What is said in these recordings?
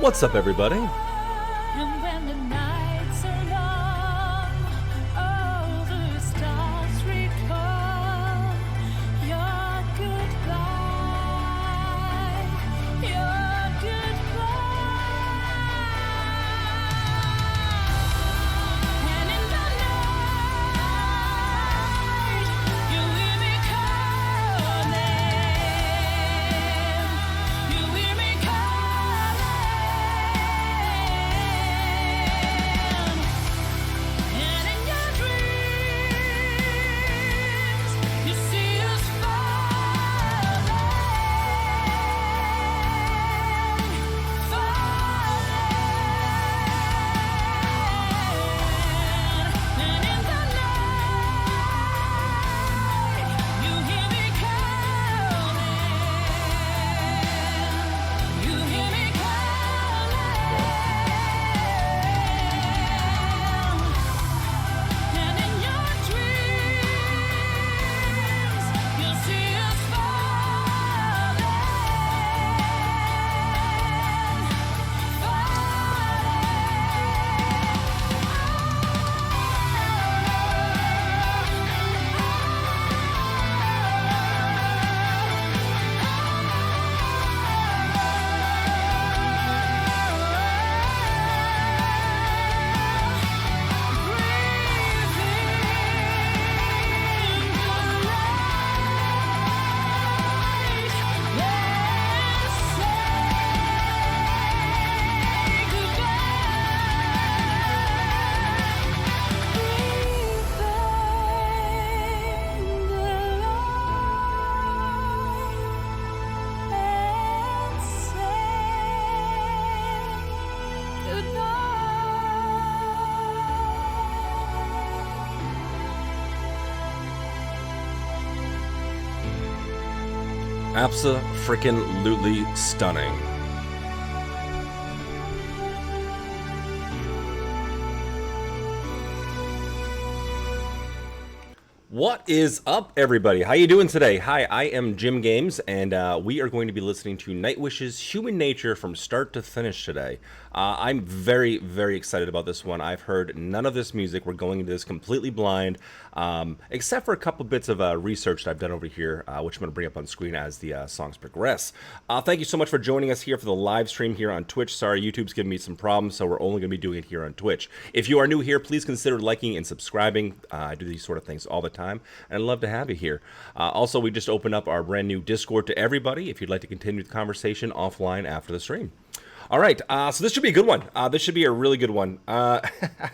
What's up, everybody? And when the nights are long, all the stars recall your goodbye, your goodbye. And in the night, you hear me calling, you hear me calling. And in your dreams, you see us falling, falling. And in the night, you hear me calling, you hear me calling. And in your dreams, you'll see us falling, Abso-frickin-lutely stunning. What is up, everybody? How you doing today? Hi, I am Jim Games, and we are going to be listening to Nightwish's Human Nature from start to finish today. I'm very, very excited about this one. I've heard none of this music. We're going into this completely blind, except for a couple bits of research that I've done over here, which I'm going to bring up on screen as the songs progress. Thank you so much for joining us here for the live stream here on Twitch. Sorry, YouTube's giving me some problems, so we're only going to be doing it here on Twitch. If you are new here, please consider liking and subscribing. I do these sort of things all the time, and I'd love to have you here. Also, we just opened up our brand new Discord to everybody if you'd like to continue the conversation offline after the stream. All right, so this should be a good one. This should be a really good one. I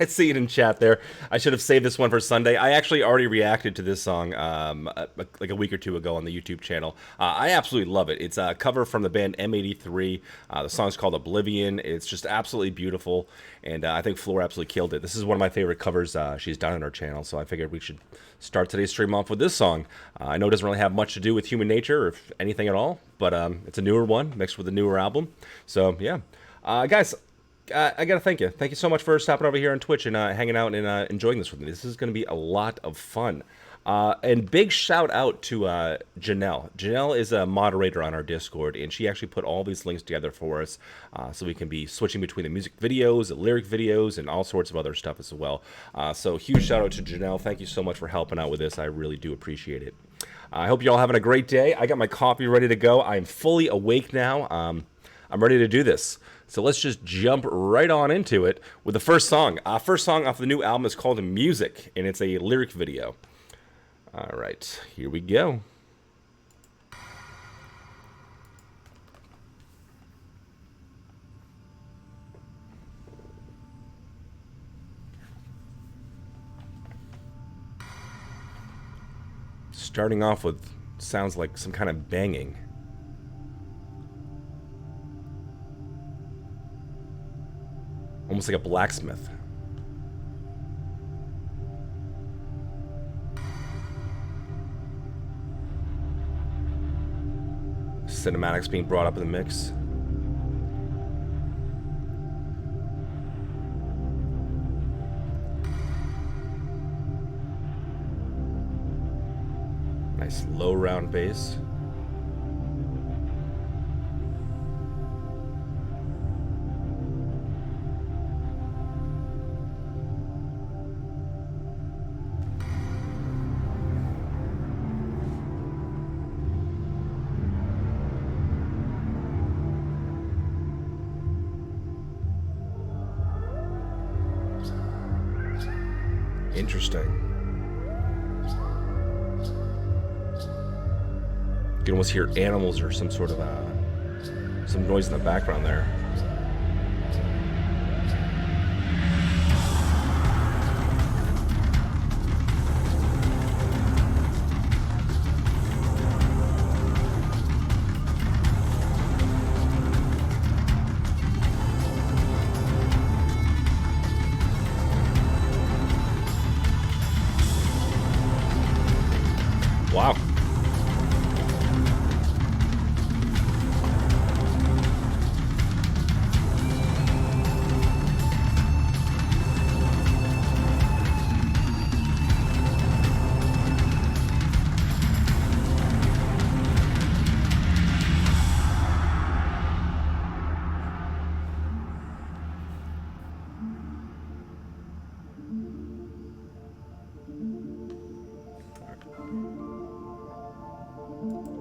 see it in chat there. I should have saved this one for Sunday. I actually already reacted to this song like a week or two ago on the YouTube channel. I absolutely love it. It's a cover from the band M83. The song's called Oblivion. It's just absolutely beautiful, and I think Floor absolutely killed it. This is one of my favorite covers she's done on her channel, so I figured we should start today's stream off with this song. I know it doesn't really have much to do with human nature, or if anything at all, but it's a newer one mixed with a newer album. So yeah, guys, I gotta thank you. Thank you so much for stopping over here on Twitch and hanging out and enjoying this with me. This is going to be a lot of fun. And big shout out to Janelle. Janelle is a moderator on our Discord, and she actually put all these links together for us so we can be switching between the music videos, the lyric videos, and all sorts of other stuff as well. So huge shout out to Janelle. Thank you so much for helping out with this. I really do appreciate it. I hope you all having a great day. I got my coffee ready to go. I'm fully awake now. I'm ready to do this. So let's just jump right on into it with the first song. First song off the new album is called Music, and it's a lyric video. All right, here we go. Starting off with sounds like some kind of banging. Almost like a blacksmith. Cinematics being brought up in the mix. Nice low round bass. Interesting. You can almost hear animals or some sort of some noise in the background there. Wow.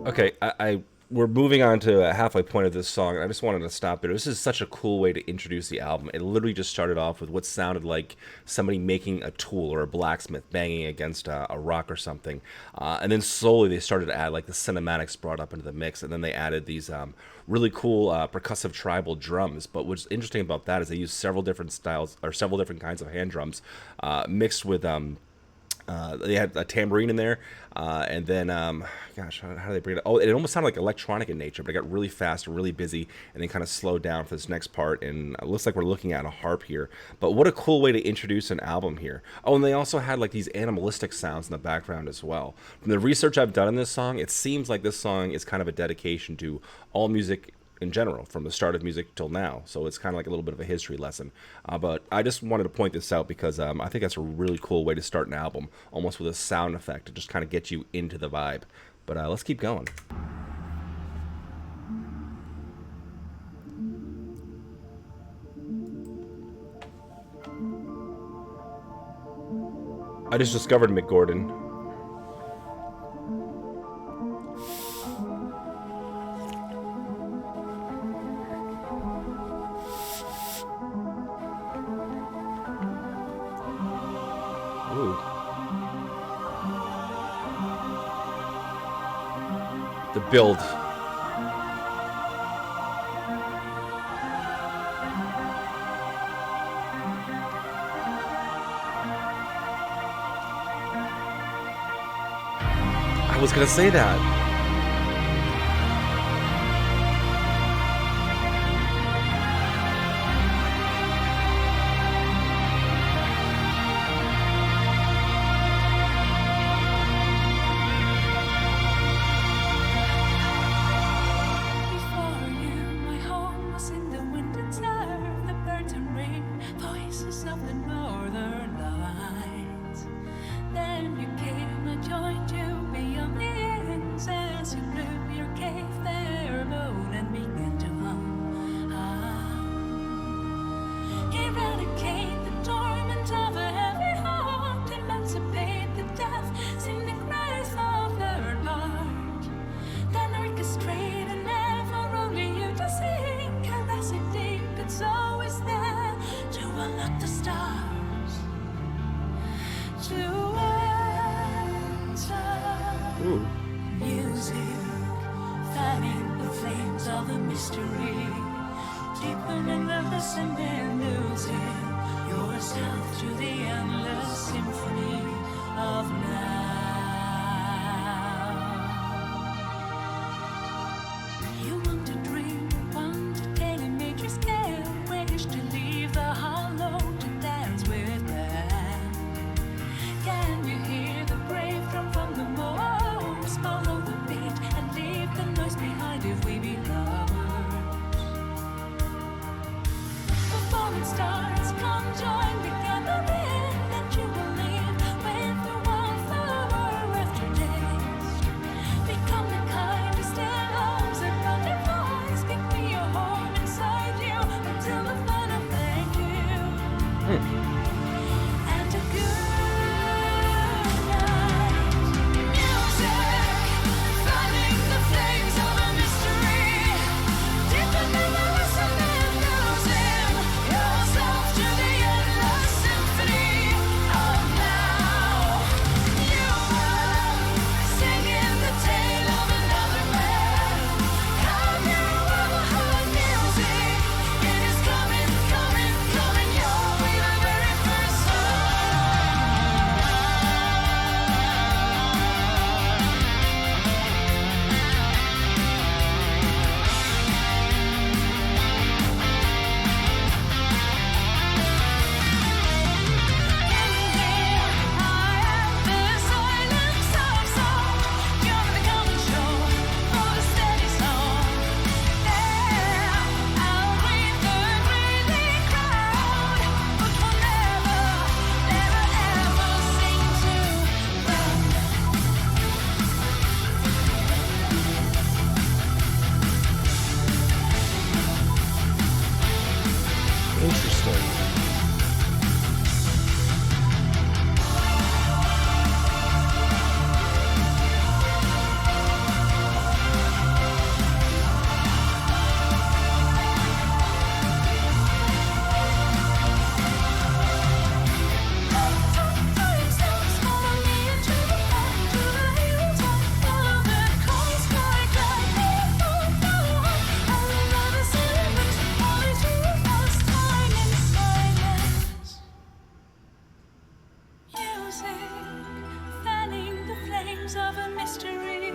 Okay, we're moving on to a halfway point of this song, and I just wanted to stop there. This is such a cool way to introduce the album. It literally just started off with what sounded like somebody making a tool or a blacksmith banging against a rock or something, and then slowly they started to add like the cinematics brought up into the mix, and then they added these really cool percussive tribal drums. But what's interesting about that is they use several different styles or several different kinds of hand drums mixed with they had a tambourine in there, and then, gosh, how do they bring it? Oh, it almost sounded like electronic in nature, but it got really fast and really busy, and then kind of slowed down for this next part. And it looks like we're looking at a harp here. But what a cool way to introduce an album here. Oh, and they also had like these animalistic sounds in the background as well. From the research I've done in this song, it seems like this song is kind of a dedication to all music in general, from the start of music till now. So it's kind of like a little bit of a history lesson. But I just wanted to point this out because I think that's a really cool way to start an album, almost with a sound effect to just kind of get you into the vibe. But let's keep going. I just discovered Mick Gordon. Ooh. The build. I was gonna say that. Before you, my home was in the wind and surf, the birds and rain, voices of the northern lights. Then you came, I joined you beyond the ends as you blew your cave there alone and began to hum. Eradicate the torment of a heavy heart, emancipate the death, sing the cries of their part. Then orchestrate and never only you to sing, caress it deep, it's always there to unlock the stars, to enter. Ooh. Music, fanning the flames of the mystery, deepening the listening, losing yourself to the endless symphony of now. You want to dream, want to take a major scale, wish to leave the hollow to dance with them. Can you hear the brave drum from the moors? Follow the beat and leave the noise behind if we be lovers. Before it starts, come join the gathering that you will leave with the warmth of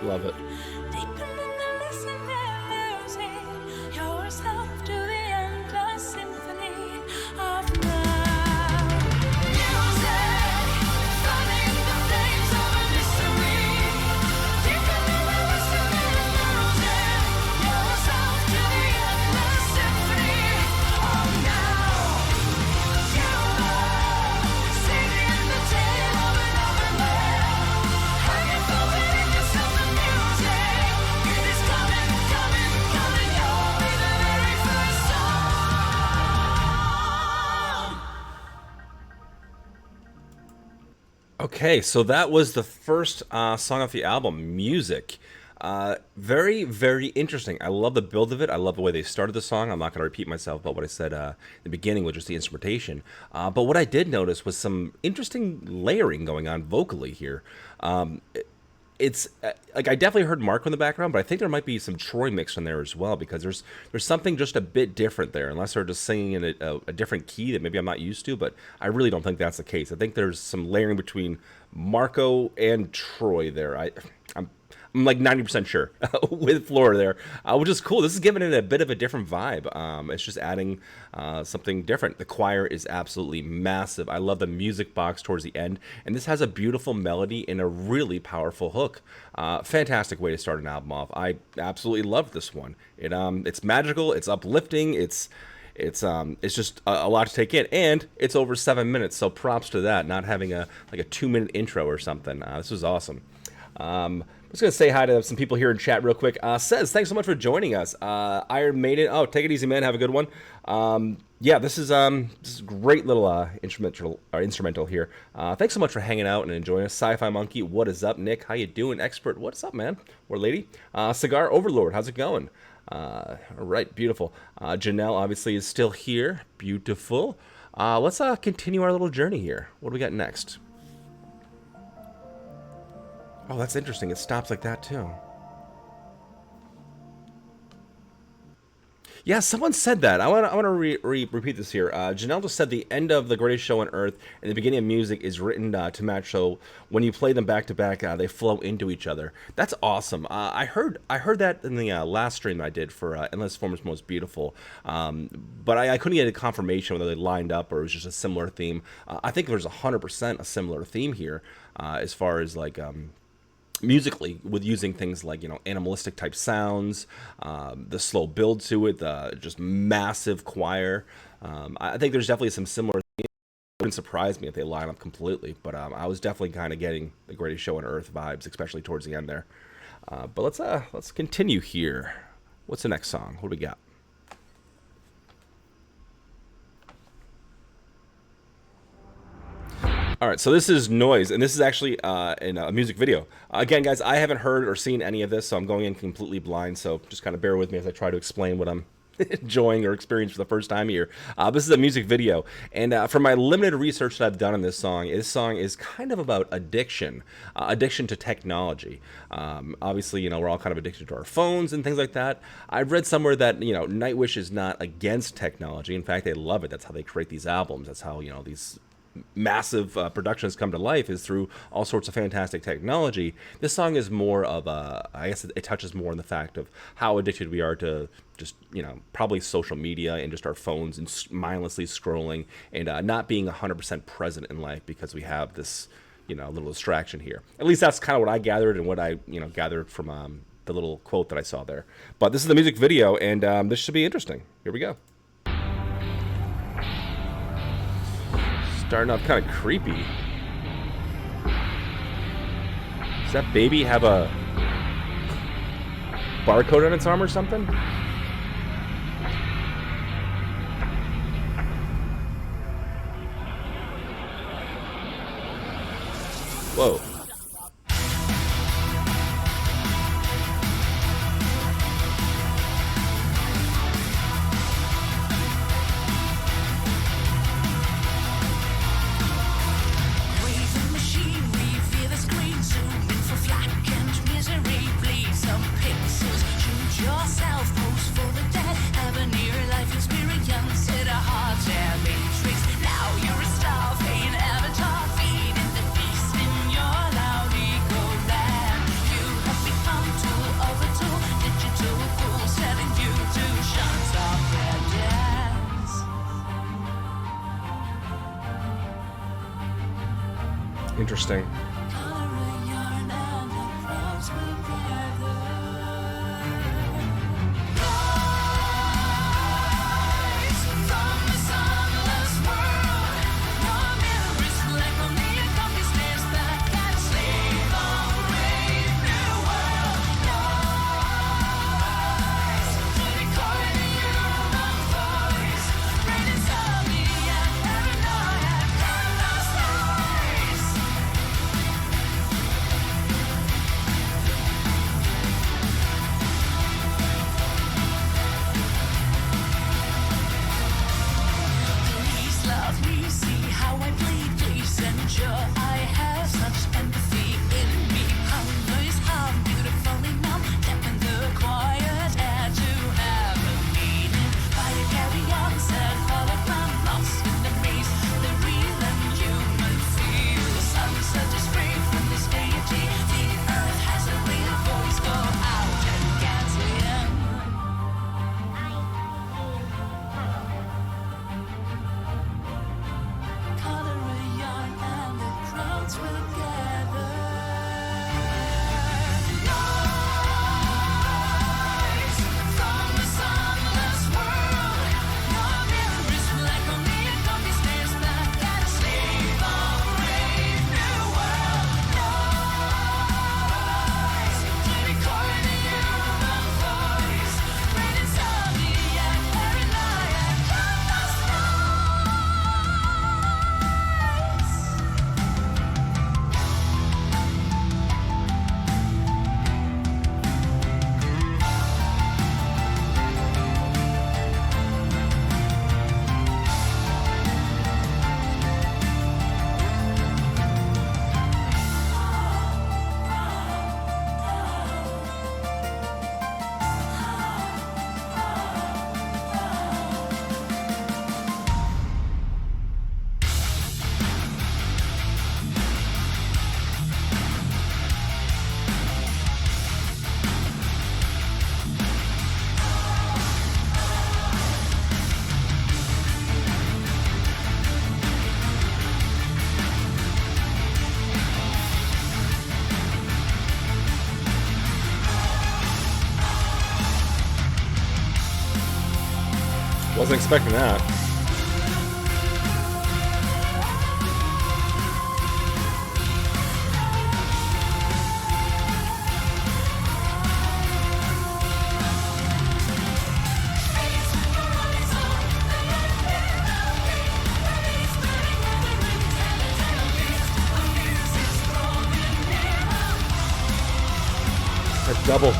Love it. Deepening the listener, losing yourself to the endless symphony of now. Music, fanning the flames of a mystery. Deepening the listener, losing yourself to the endless symphony of now. You are singing the tale of another man, and you're forgetting yourself in music. It is coming, coming, coming. You'll be the very first song. Okay, so that was the first song off the album, Music. Very, very interesting. I love the build of it. I love the way they started the song. I'm not going to repeat myself about what I said in the beginning with just the instrumentation. But what I did notice was some interesting layering going on vocally here. It's like I definitely heard Marco in the background, but I think there might be some Troy mix in there as well because there's something just a bit different there, unless they're just singing in a different key that maybe I'm not used to. But I really don't think that's the case. I think there's some layering between Marco and Troy there. I'm like 90% sure with Flora there, which is cool. This is giving it a bit of a different vibe. It's just adding something different. The choir is absolutely massive. I love the music box towards the end, and this has a beautiful melody and a really powerful hook. Fantastic way to start an album off. I absolutely love this one. It's magical. It's uplifting. It's just a lot to take in, and it's over 7 minutes. So props to that. Not having a 2-minute intro or something. This was awesome. I'm just going to say hi to some people here in chat real quick. Says, thanks so much for joining us. Iron Maiden. Oh, take it easy, man. Have a good one. Yeah, this is a great little instrumental here. Thanks so much for hanging out and enjoying us. Sci-Fi Monkey, what is up? Nick, how you doing? Expert, what's up, man? Or lady? Cigar Overlord, how's it going? All right, beautiful. Janelle obviously is still here. Beautiful. Let's continue our little journey here. What do we got next? Oh, that's interesting. It stops like that, too. Yeah, someone said that. I want to repeat this here. Janelle just said the end of The Greatest Show on Earth and the beginning of music is written to match, so when you play them back to back, they flow into each other. That's awesome. I heard that in the last stream I did for Endless Forms Most Beautiful, but I couldn't get a confirmation whether they lined up or it was just a similar theme. I think there's 100% a similar theme here as far as like... musically, with using things like, animalistic type sounds, the slow build to it, the just massive choir. I think there's definitely some similar themes. It wouldn't surprise me if they line up completely, but I was definitely kind of getting The Greatest Show on Earth vibes, especially towards the end there. But let's continue here. What's the next song? What do we got? All right, so this is Noise, and this is actually in a music video. Again, guys, I haven't heard or seen any of this, so I'm going in completely blind, so just kind of bear with me as I try to explain what I'm enjoying or experiencing for the first time here. This is a music video, and from my limited research that I've done on this song is kind of about addiction to technology. Obviously, we're all kind of addicted to our phones and things like that. I've read somewhere that, Nightwish is not against technology. In fact, they love it. That's how they create these albums. That's how, these massive productions come to life, is through all sorts of fantastic technology. This song is more of I guess it touches more on the fact of how addicted we are to just, probably social media and just our phones and mindlessly scrolling and not being 100% present in life because we have this, little distraction here. At least that's kind of what I gathered and what I, gathered from the little quote that I saw there. But this is the music video, and this should be interesting. Here we go. Starting off kind of creepy. Does that baby have a barcode on its arm or something? Whoa. Now you're a star, playing avatar, feeding the beast in your Interesting. Color a yarn and the crowds will gather. Rise from the sunless world. Your memories reflect on the accomplished steps that can sleep on brave new world. Rise to record the human voice. Rain insomnia and paranoia cannot rise. Please love me, see how I bleed, please endure. I have such empathy in me. Hunger is harm, beautifully numb. Death in the quiet air to have a meaning. Fire carry on, sad fall of man, lost in the maze. The real and human feel. The sunset is free from this deity. The earth has a real voice, go out and get in. Color a yarn and the crowds will gather. Rise from the sunless world. Your memories reflect on the accomplished steps that can sleep on brave new world. Rise to record the human voice. Rain insomnia and paranoia cannot Wasn't expecting that. A double.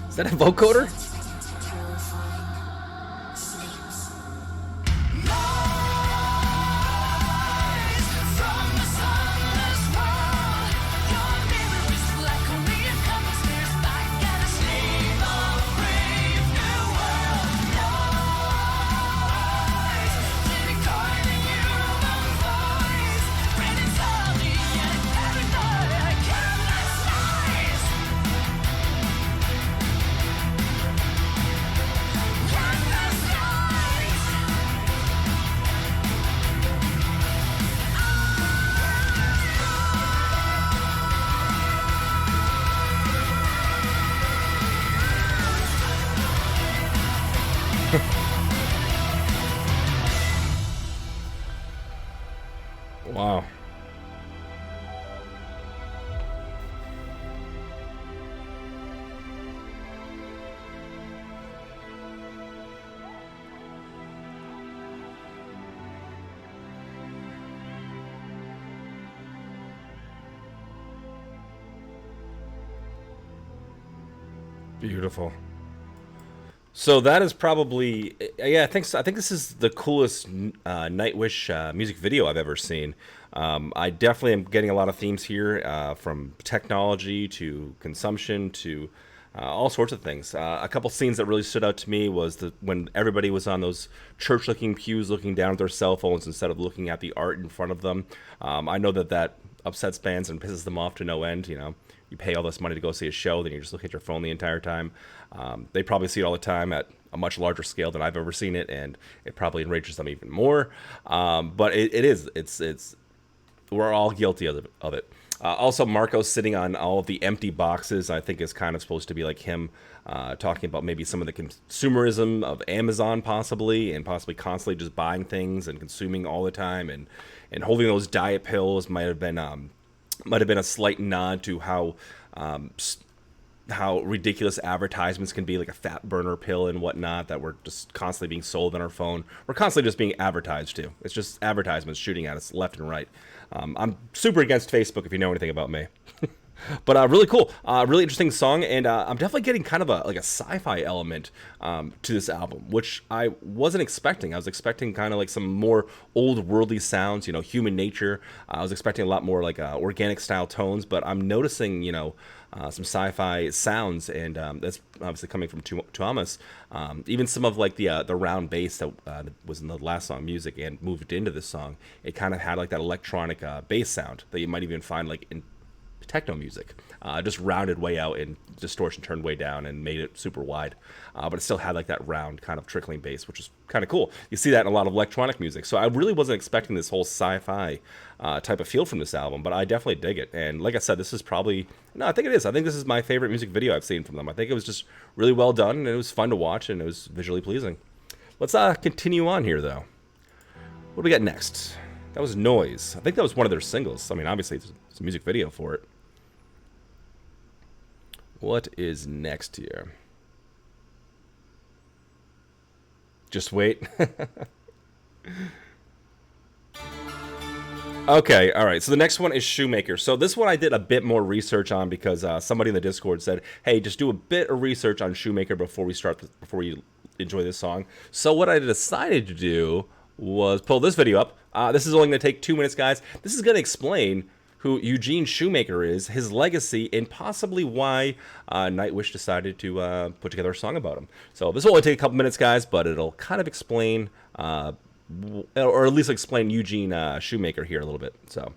Is that a vocoder? from the sunless world. Your memories reflect on the accomplished steps that can sleep on brave new world. Rise to record the human voice. Rain insomnia and paranoia cannot rise. Wow. Beautiful. So that is probably, yeah. I think so. I think this is the coolest Nightwish music video I've ever seen. I definitely am getting a lot of themes here, from technology to consumption to all sorts of things. A couple scenes that really stood out to me was when everybody was on those church-looking pews, looking down at their cell phones instead of looking at the art in front of them. I know that upsets bands and pisses them off to no end. you pay all this money to go see a show, then you just look at your phone the entire time. They probably see it all the time at a much larger scale than I've ever seen it, and it probably enrages them even more. But it's we're all guilty of it. Also, Marco sitting on all of the empty boxes, I think is kind of supposed to be like him talking about maybe some of the consumerism of Amazon possibly, and possibly constantly just buying things and consuming all the time, and holding those diet pills might have been a slight nod to how ridiculous advertisements can be, like a fat burner pill and whatnot that we're just constantly being sold on our phone. We're constantly just being advertised to. It's just advertisements shooting at us left and right. I'm super against Facebook if you know anything about me. But really cool, really interesting song, and I'm definitely getting kind of a sci-fi element to this album, which I wasn't expecting. I was expecting kind of like some more old worldly sounds, human nature. I was expecting a lot more like organic style tones, but I'm noticing, some sci-fi sounds, and that's obviously coming from Thomas. Even some of like the round bass that was in the last song, Music, and moved into this song, it kind of had like that electronic bass sound that you might even find like in techno music, just rounded way out and distortion turned way down and made it super wide, but it still had like that round kind of trickling bass, which is kind of cool. You see that in a lot of electronic music, so I really wasn't expecting this whole sci-fi type of feel from this album, but I definitely dig it. And like I said, this is probably, no, I think it is, I think this is my favorite music video I've seen from them. I think it was just really well done, and it was fun to watch, and it was visually pleasing. Let's continue on here though. What do we got next? That was Noise. I think that was one of their singles. I mean, obviously it's a music video for it. What is next here? Just wait. Okay, all right. So the next one is Shoemaker. So this one I did a bit more research on because somebody in the Discord said, "Hey, just do a bit of research on Shoemaker before you enjoy this song." So what I decided to do was pull this video up. This is only going to take 2 minutes, guys. This is going to explain who Eugene Shoemaker is, his legacy, and possibly why Nightwish decided to put together a song about him. So this will only take a couple minutes, guys, but it'll kind of explain, or at least explain Eugene Shoemaker here a little bit. So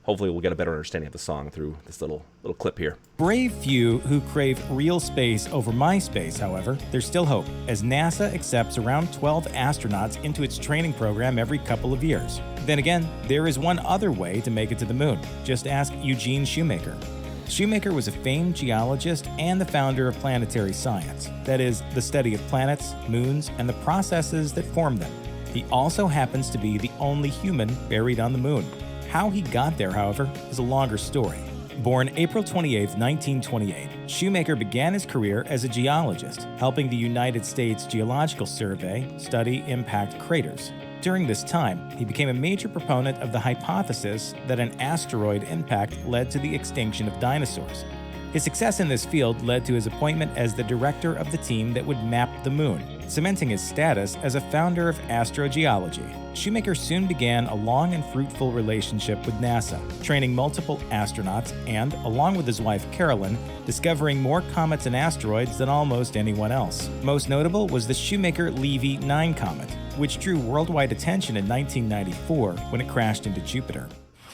hopefully we'll get a better understanding of the song through this little clip here. Brave few who crave real space over MySpace, however, there's still hope, as NASA accepts around 12 astronauts into its training program every couple of years. Then again, there is one other way to make it to the moon. Just ask Eugene Shoemaker. Shoemaker was a famed geologist and the founder of planetary science, that is, the study of planets, moons, and the processes that form them. He also happens to be the only human buried on the moon. How he got there, however, is a longer story. Born April 28, 1928, Shoemaker began his career as a geologist, helping the United States Geological Survey study impact craters. During this time, he became a major proponent of the hypothesis that an asteroid impact led to the extinction of dinosaurs. His success in this field led to his appointment as the director of the team that would map the moon, cementing his status as a founder of astrogeology. Shoemaker soon began a long and fruitful relationship with NASA, training multiple astronauts and, along with his wife Carolyn, discovering more comets and asteroids than almost anyone else. Most notable was the Shoemaker-Levy 9 comet, which drew worldwide attention in 1994 when it crashed into Jupiter.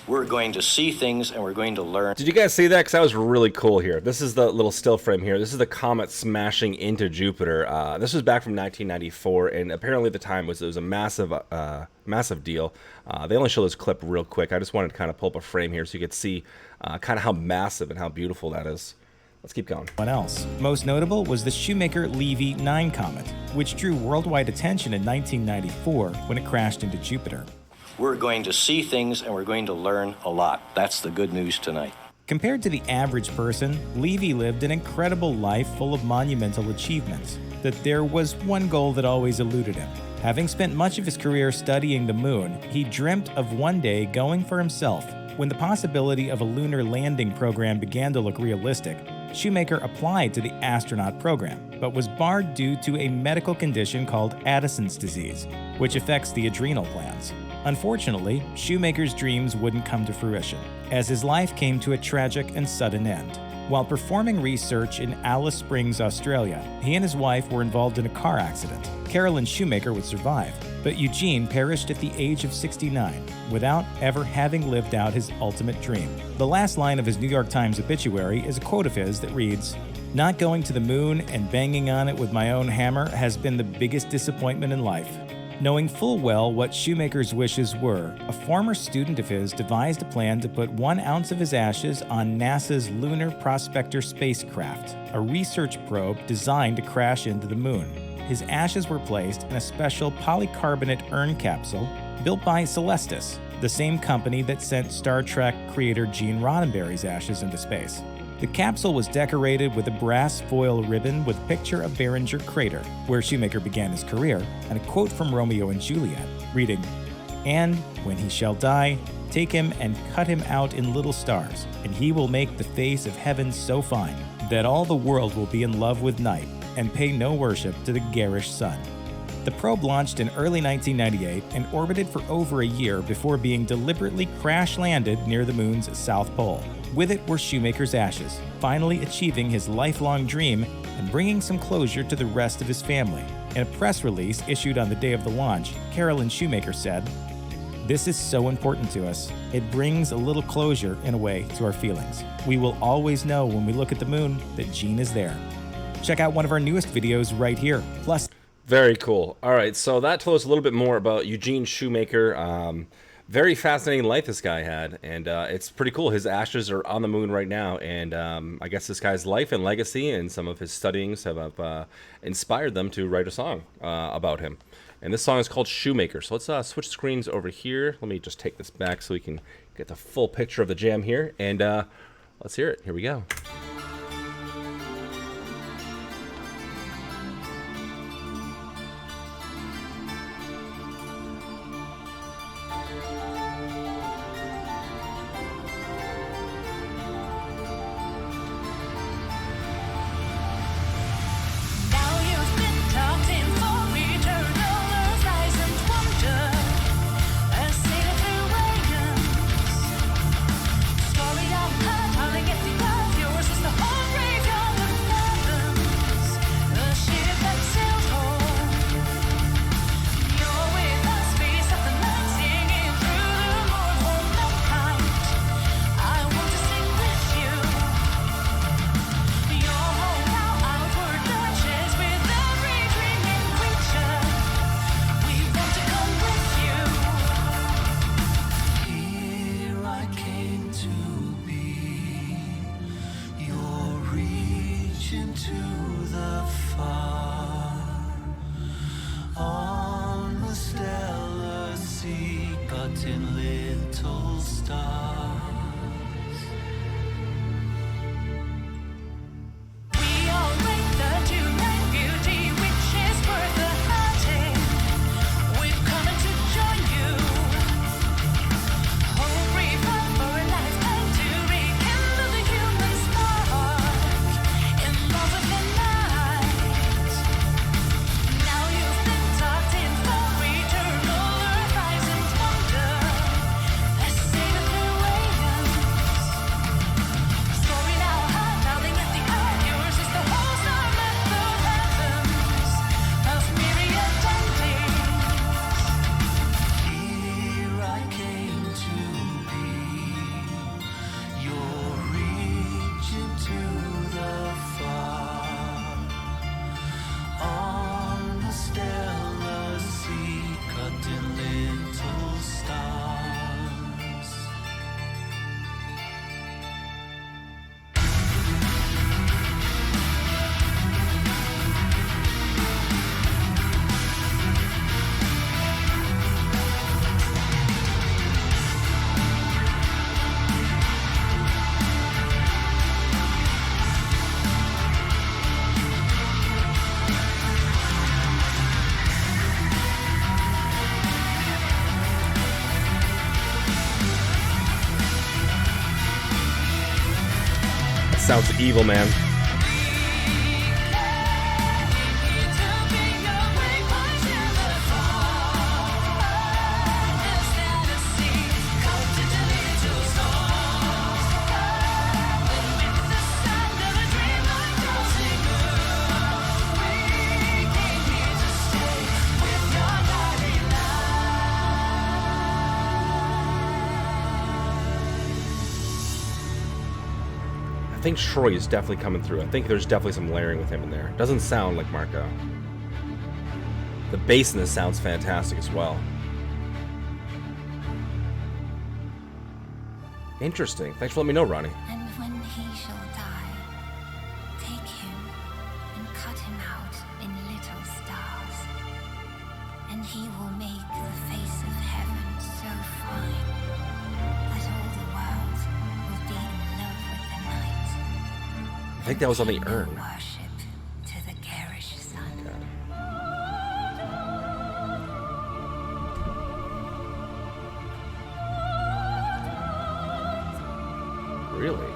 We're going to see things and we're going to learn. Did you guys see that? Because that was really cool here. This is the little still frame here. This is the comet smashing into Jupiter. This was back from 1994, and apparently at the time it was a massive deal. They only show this clip real quick. I just wanted to kind of pull up a frame here so you could see kind of how massive and how beautiful that is. Let's keep going. What else? Most notable was the Shoemaker-Levy 9 comet, which drew worldwide attention in 1994 when it crashed into Jupiter. We're going to see things and we're going to learn a lot. That's the good news tonight. Compared to the average person, Levy lived an incredible life full of monumental achievements. That there was one goal that always eluded him. Having spent much of his career studying the moon, he dreamt of one day going for himself. When the possibility of a lunar landing program began to look realistic, Shoemaker applied to the astronaut program, but was barred due to a medical condition called Addison's disease, which affects the adrenal glands. Unfortunately, Shoemaker's dreams wouldn't come to fruition, as his life came to a tragic and sudden end. While performing research in Alice Springs, Australia, he and his wife were involved in a car accident. Carolyn Shoemaker would survive. But Eugene perished at the age of 69 without ever having lived out his ultimate dream. The last line of his New York Times obituary is a quote of his that reads, "Not going to the moon and banging on it with my own hammer has been the biggest disappointment in life." Knowing full well what Shoemaker's wishes were, a former student of his devised a plan to put 1 ounce of his ashes on NASA's Lunar Prospector spacecraft, a research probe designed to crash into the moon. His ashes were placed in a special polycarbonate urn capsule built by Celestis, the same company that sent Star Trek creator Gene Roddenberry's ashes into space. The capsule was decorated with a brass foil ribbon with a picture of Barringer Crater, where Shoemaker began his career, and a quote from Romeo and Juliet, reading, "And when he shall die, take him and cut him out in little stars, and he will make the face of heaven so fine that all the world will be in love with night and pay no worship to the garish sun." The probe launched in early 1998 and orbited for over a year before being deliberately crash-landed near the moon's south pole. With it were Shoemaker's ashes, finally achieving his lifelong dream and bringing some closure to the rest of his family. In a press release issued on the day of the launch, Carolyn Shoemaker said, "This is so important to us. It brings a little closure, in a way, to our feelings. We will always know when we look at the moon that Gene is there." Check out one of our newest videos right here. Plus, Very cool. All right, so that told us a little bit more about Eugene Shoemaker. Very fascinating life this guy had, and it's pretty cool. His ashes are on the moon right now, and I guess this guy's life and legacy and some of his studyings have inspired them to write a song about him. And this song is called Shoemaker. So let's switch screens over here. Let me just take this back so we can get the full picture of the jam here, and let's hear it. Here we go. Now you've been tucked in for eternal rise and wonder, a sailor through waves. Story of her howling at the earth, yours is the whole graveyard of fathoms, a ship that sails home. You're with us, face of the night, singing through the mournful mankind. I want to sing with you. Your home now outward touches with every dreaming creature. We want to come with you. Here I came to be. You're reaching to the far. On the stellar sea, cut in little stars. We all rate the tonight beauty, which is worth the hunting. We've come in to join you. Hope revive for a lifetime to rekindle the human spark in love with the night. Now you've been tucked in for eternal rise and wonder, a sailor through waves. Story now howling at the earth, yours is the wholesome at the heavens of myriad endings. Here I came to be. You're reaching to the far. On the stellar sea, cut in little stars. That sounds evil, man. think Troy is definitely coming through. I think there's definitely some layering with him in there. Doesn't sound like Marco. The bass in this sounds fantastic as well. Interesting. Thanks for letting me know, Ronnie. And when he shall die, take him and cut him out in little stars, and he will make the face of heaven so fine that all the world will be in love with the night. I think that was on the urn. Worship to the garish sun. Really?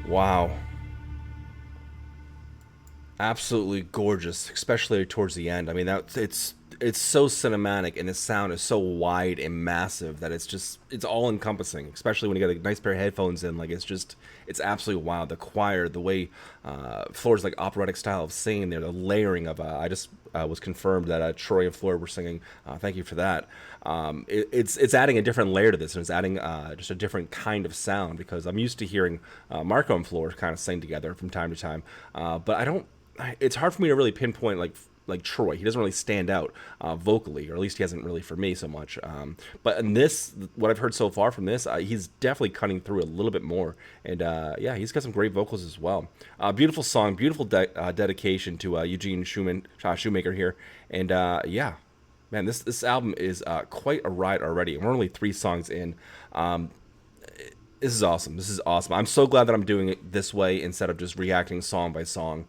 Wow. Absolutely gorgeous, especially towards the end. I mean, it's so cinematic, and the sound is so wide and massive that it's all encompassing. Especially when you got a nice pair of headphones in, like it's absolutely wild. The choir, the way Floor's like operatic style of singing there, the layering of I just was confirmed that Troy and Floor were singing. Thank you for that. It's adding a different layer to this, and it's adding just a different kind of sound, because I'm used to hearing Marco and Floor kind of sing together from time to time, but I don't. It's hard for me to really pinpoint like Troy. He doesn't really stand out vocally, or at least he hasn't really for me so much. But in this, what I've heard so far from this, he's definitely cutting through a little bit more. And yeah, he's got some great vocals as well. Beautiful song, beautiful dedication to Eugene Shoemaker here. And yeah, man, this album is quite a ride already. We're only 3 songs in. This is awesome. This is awesome. I'm so glad that I'm doing it this way instead of just reacting song by song.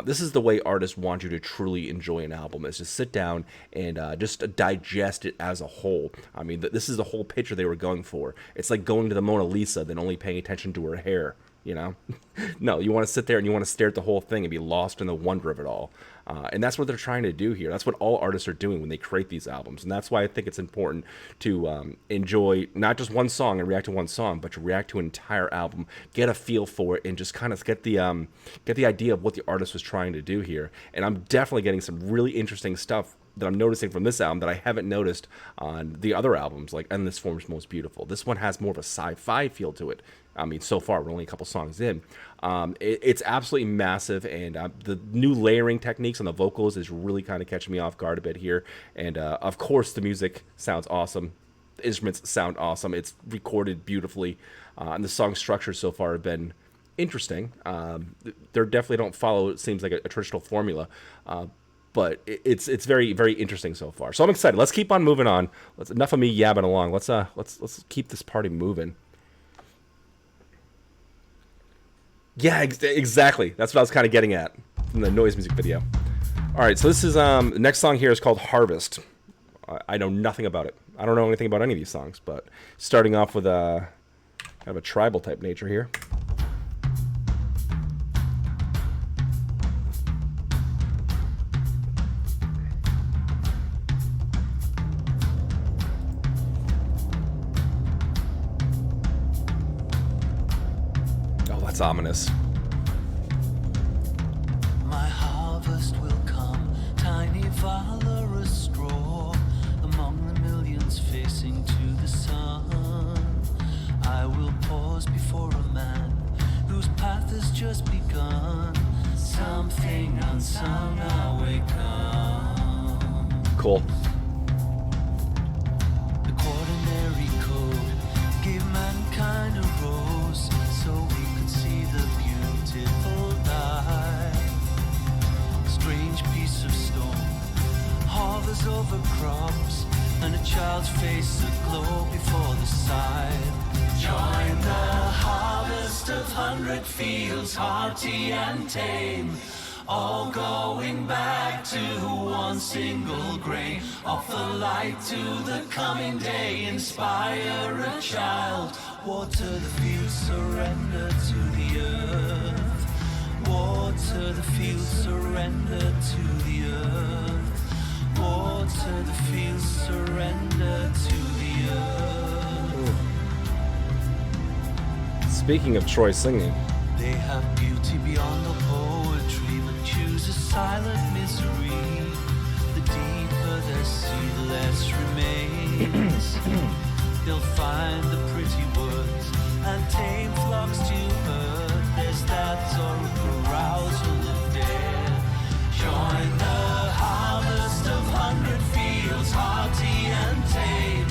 This is the way artists want you to truly enjoy an album, is just sit down and just digest it as a whole. I mean, this is the whole picture they were going for. It's like going to the Mona Lisa, then only paying attention to her hair, you know? No, you want to sit there and you want to stare at the whole thing and be lost in the wonder of it all. And that's what they're trying to do here. That's what all artists are doing when they create these albums. And that's why I think it's important to enjoy not just one song and react to one song, but to react to an entire album, get a feel for it, and just kind of get the idea of what the artist was trying to do here. And I'm definitely getting some really interesting stuff that I'm noticing from this album that I haven't noticed on the other albums, like Endless Form's Most Beautiful. This one has more of a sci-fi feel to it. I mean, so far, we're only a couple songs in. It's absolutely massive, and the new layering techniques on the vocals is really kind of catching me off guard a bit here. And, of course, the music sounds awesome. The instruments sound awesome. It's recorded beautifully, and the song structures so far have been interesting. They definitely don't follow, it seems like, a traditional formula, but it's very, very interesting so far. So I'm excited. Let's keep on moving on. Enough of me yabbing along. Let's keep this party moving. Yeah, exactly. That's what I was kind of getting at from the noise music video. All right, so this is the next song here is called Harvest. I know nothing about it. I don't know anything about any of these songs, but starting off with a kind of a tribal type nature here. It's ominous. My harvest will come, tiny valorous straw, among the millions facing to the sun. I will pause before a man whose path has just begun. Something unsung. cool. The quaternary code gave mankind a rose so we could see the beautiful light. Strange piece of stone hovers over crops, and a child's face aglow before the sight. Join the harvest of 100 fields, hearty and tame, all going back to one single grain. Offer light to the coming day, inspire a child. Water the fields, surrender to the earth. Water the fields, surrender to the earth. Water the fields, surrender to the earth. Speaking of Troy singing, They have beauty beyond the poetry, but choose a silent misery. The deeper their sea, the less remains. They'll find the pretty words and tame flocks to herd. There's that sort of carousal of dead. Join the harvest of 100 fields, hearty and tame,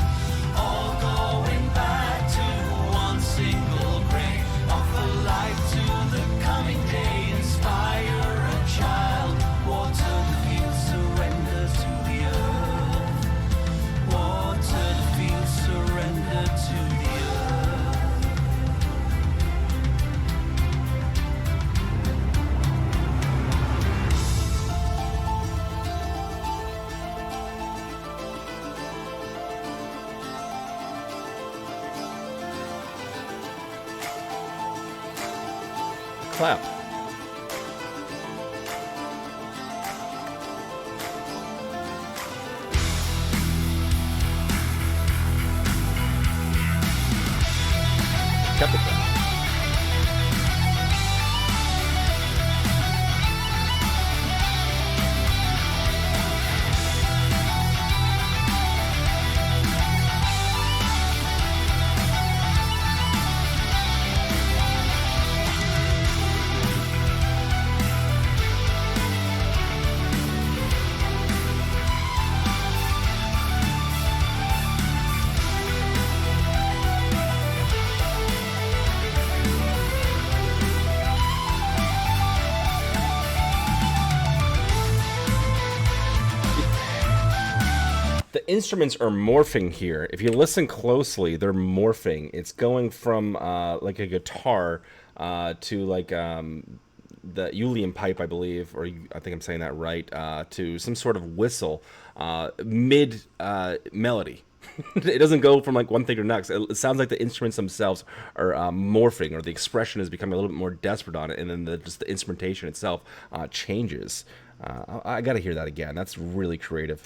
all going back to one single grain. Offer light to the coming day, inspire a child. Water the fields, surrender to the earth. Water the fields, surrender to the earth. clap. Kept the clap. The instruments are morphing here. If you listen closely, they're morphing. It's going from like a guitar to like the Uilleann pipe, I believe, or I think I'm saying that right, to some sort of whistle mid melody. It doesn't go from like one thing to the next. It sounds like the instruments themselves are morphing, or the expression is becoming a little bit more desperate on it, and then just the instrumentation itself changes. I got to hear that again. That's really creative.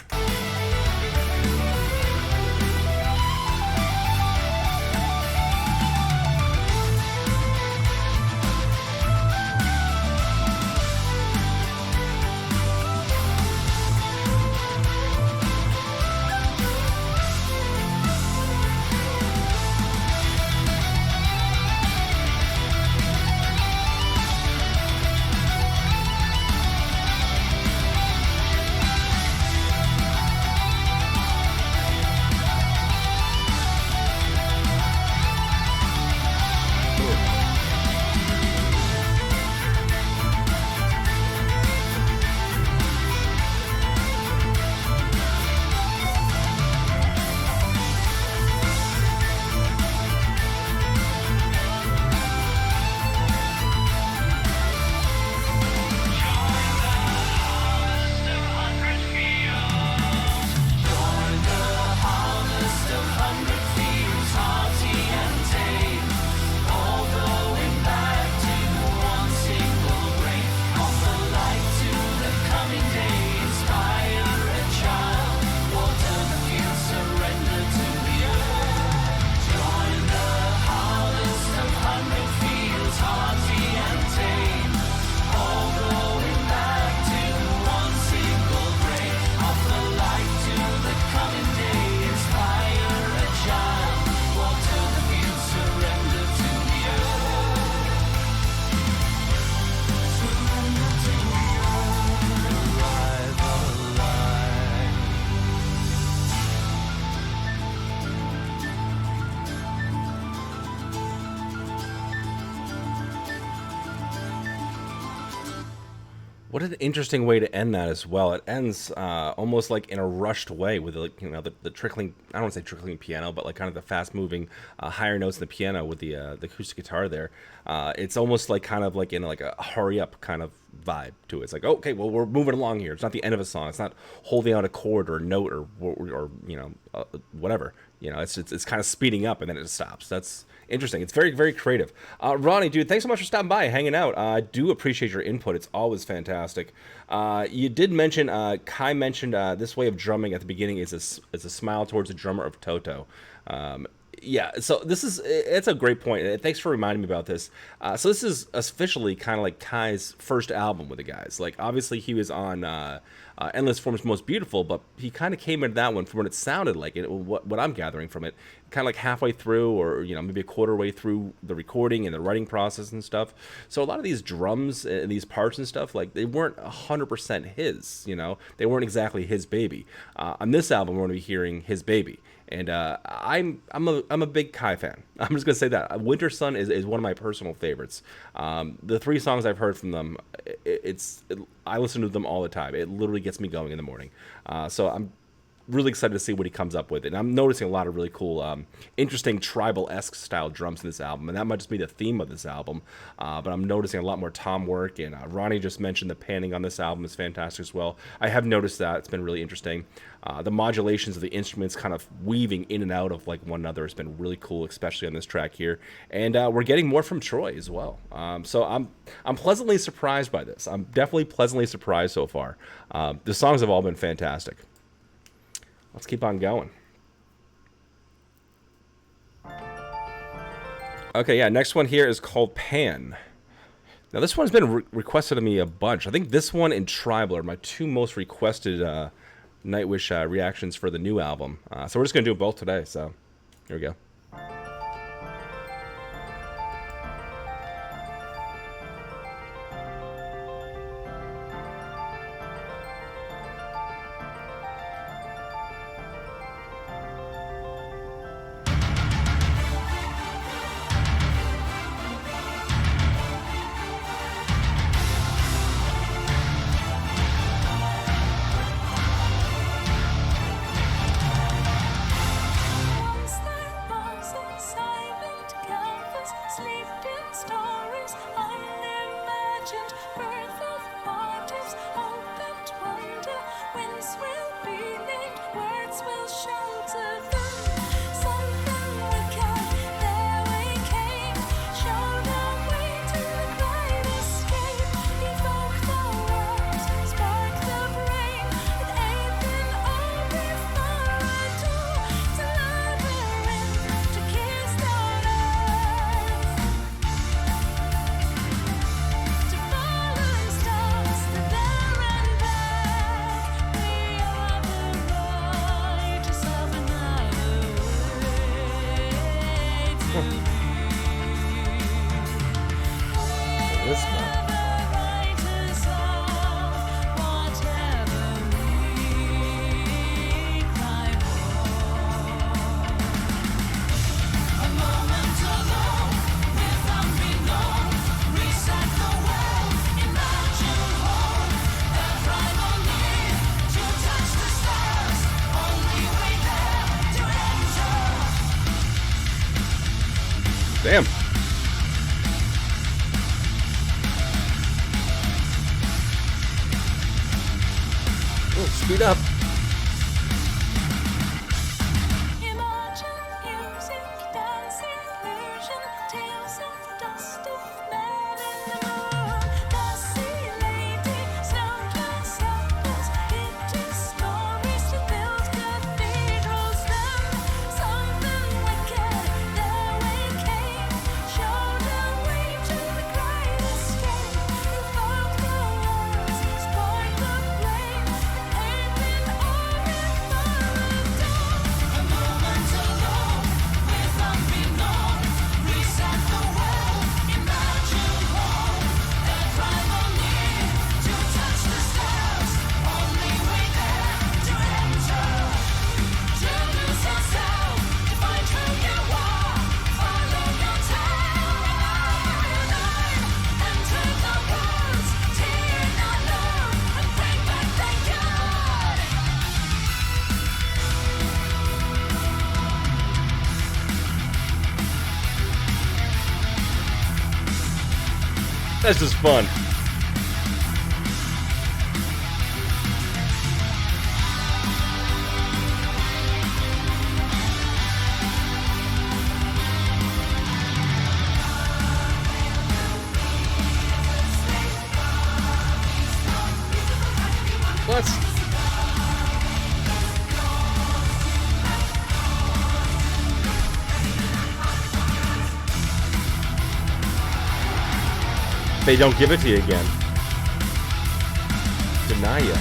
What an interesting way to end that as well. It ends almost like in a rushed way with like, the trickling. I don't want to say trickling piano, but like kind of the fast moving higher notes in the piano with the acoustic guitar there. It's almost like kind of like in like a hurry up kind of vibe to it. It's like, okay, well, we're moving along here. It's not the end of a song. It's not holding out a chord or a note or whatever. It's kind of speeding up and then it stops. That's interesting. It's very, very creative. Ronnie, dude, thanks so much for stopping by, hanging out. I do appreciate your input. It's always fantastic. You did mention, Kai mentioned this way of drumming at the beginning is a smile towards the drummer of Toto. Yeah, so it's a great point. Thanks for reminding me about this. So this is officially kind of like Kai's first album with the guys. Like, obviously he was on Endless Form's Most Beautiful, but he kind of came into that one from what it sounded like, what I'm gathering from it, kind of like halfway through or, maybe a quarter way through the recording and the writing process and stuff. So a lot of these drums and these parts and stuff, like, they weren't 100% his, They weren't exactly his baby. On this album, we're going to be hearing his baby. And I'm a big Kai fan. I'm just gonna say that Winter Sun is one of my personal favorites. The 3 songs I've heard from them, I listen to them all the time. It literally gets me going in the morning. So I'm really excited to see what he comes up with. And I'm noticing a lot of really cool, interesting tribal-esque style drums in this album. And that might just be the theme of this album. But I'm noticing a lot more tom work. And Ronnie just mentioned the panning on this album is fantastic as well. I have noticed that. It's been really interesting. The modulations of the instruments kind of weaving in and out of like one another has been really cool, especially on this track here. And we're getting more from Troy as well. So I'm pleasantly surprised by this. I'm definitely pleasantly surprised so far. The songs have all been fantastic. Let's keep on going. Okay, yeah, next one here is called Pan. Now, this one's been requested of me a bunch. I think this one and Tribal are my 2 most requested Nightwish reactions for the new album. So we're just going to do both today, so here we go. Once there was a silent canvas, sleeped in stories, unimagined birth of motives, hope and wonder. Winds will be named, words will shelter them. Something wicked, there we came, showed our way to the bright escape. Evoke the words, spark the brain, with Ethan all before I do. To labyrinth, to kiss on earth, to fallen stars, to there and back. We are the righteous of another way to be. This one. The righteous of whatever we cry for. A moment alone, with unknown, reset the world, imagine home. The primal need to touch the stars, only way there to enter. Damn. Oh, speed up. Imagine music, dance, illusion, tales of dust of man in the moon. Dusty lady, snow-clad samples, hidden stories to build cathedrals. Then something wicked, there we came, showed our way to the great escape. Evoke the words, spark the flame, and That's just fun. What? They don't give it to you again. Deny you.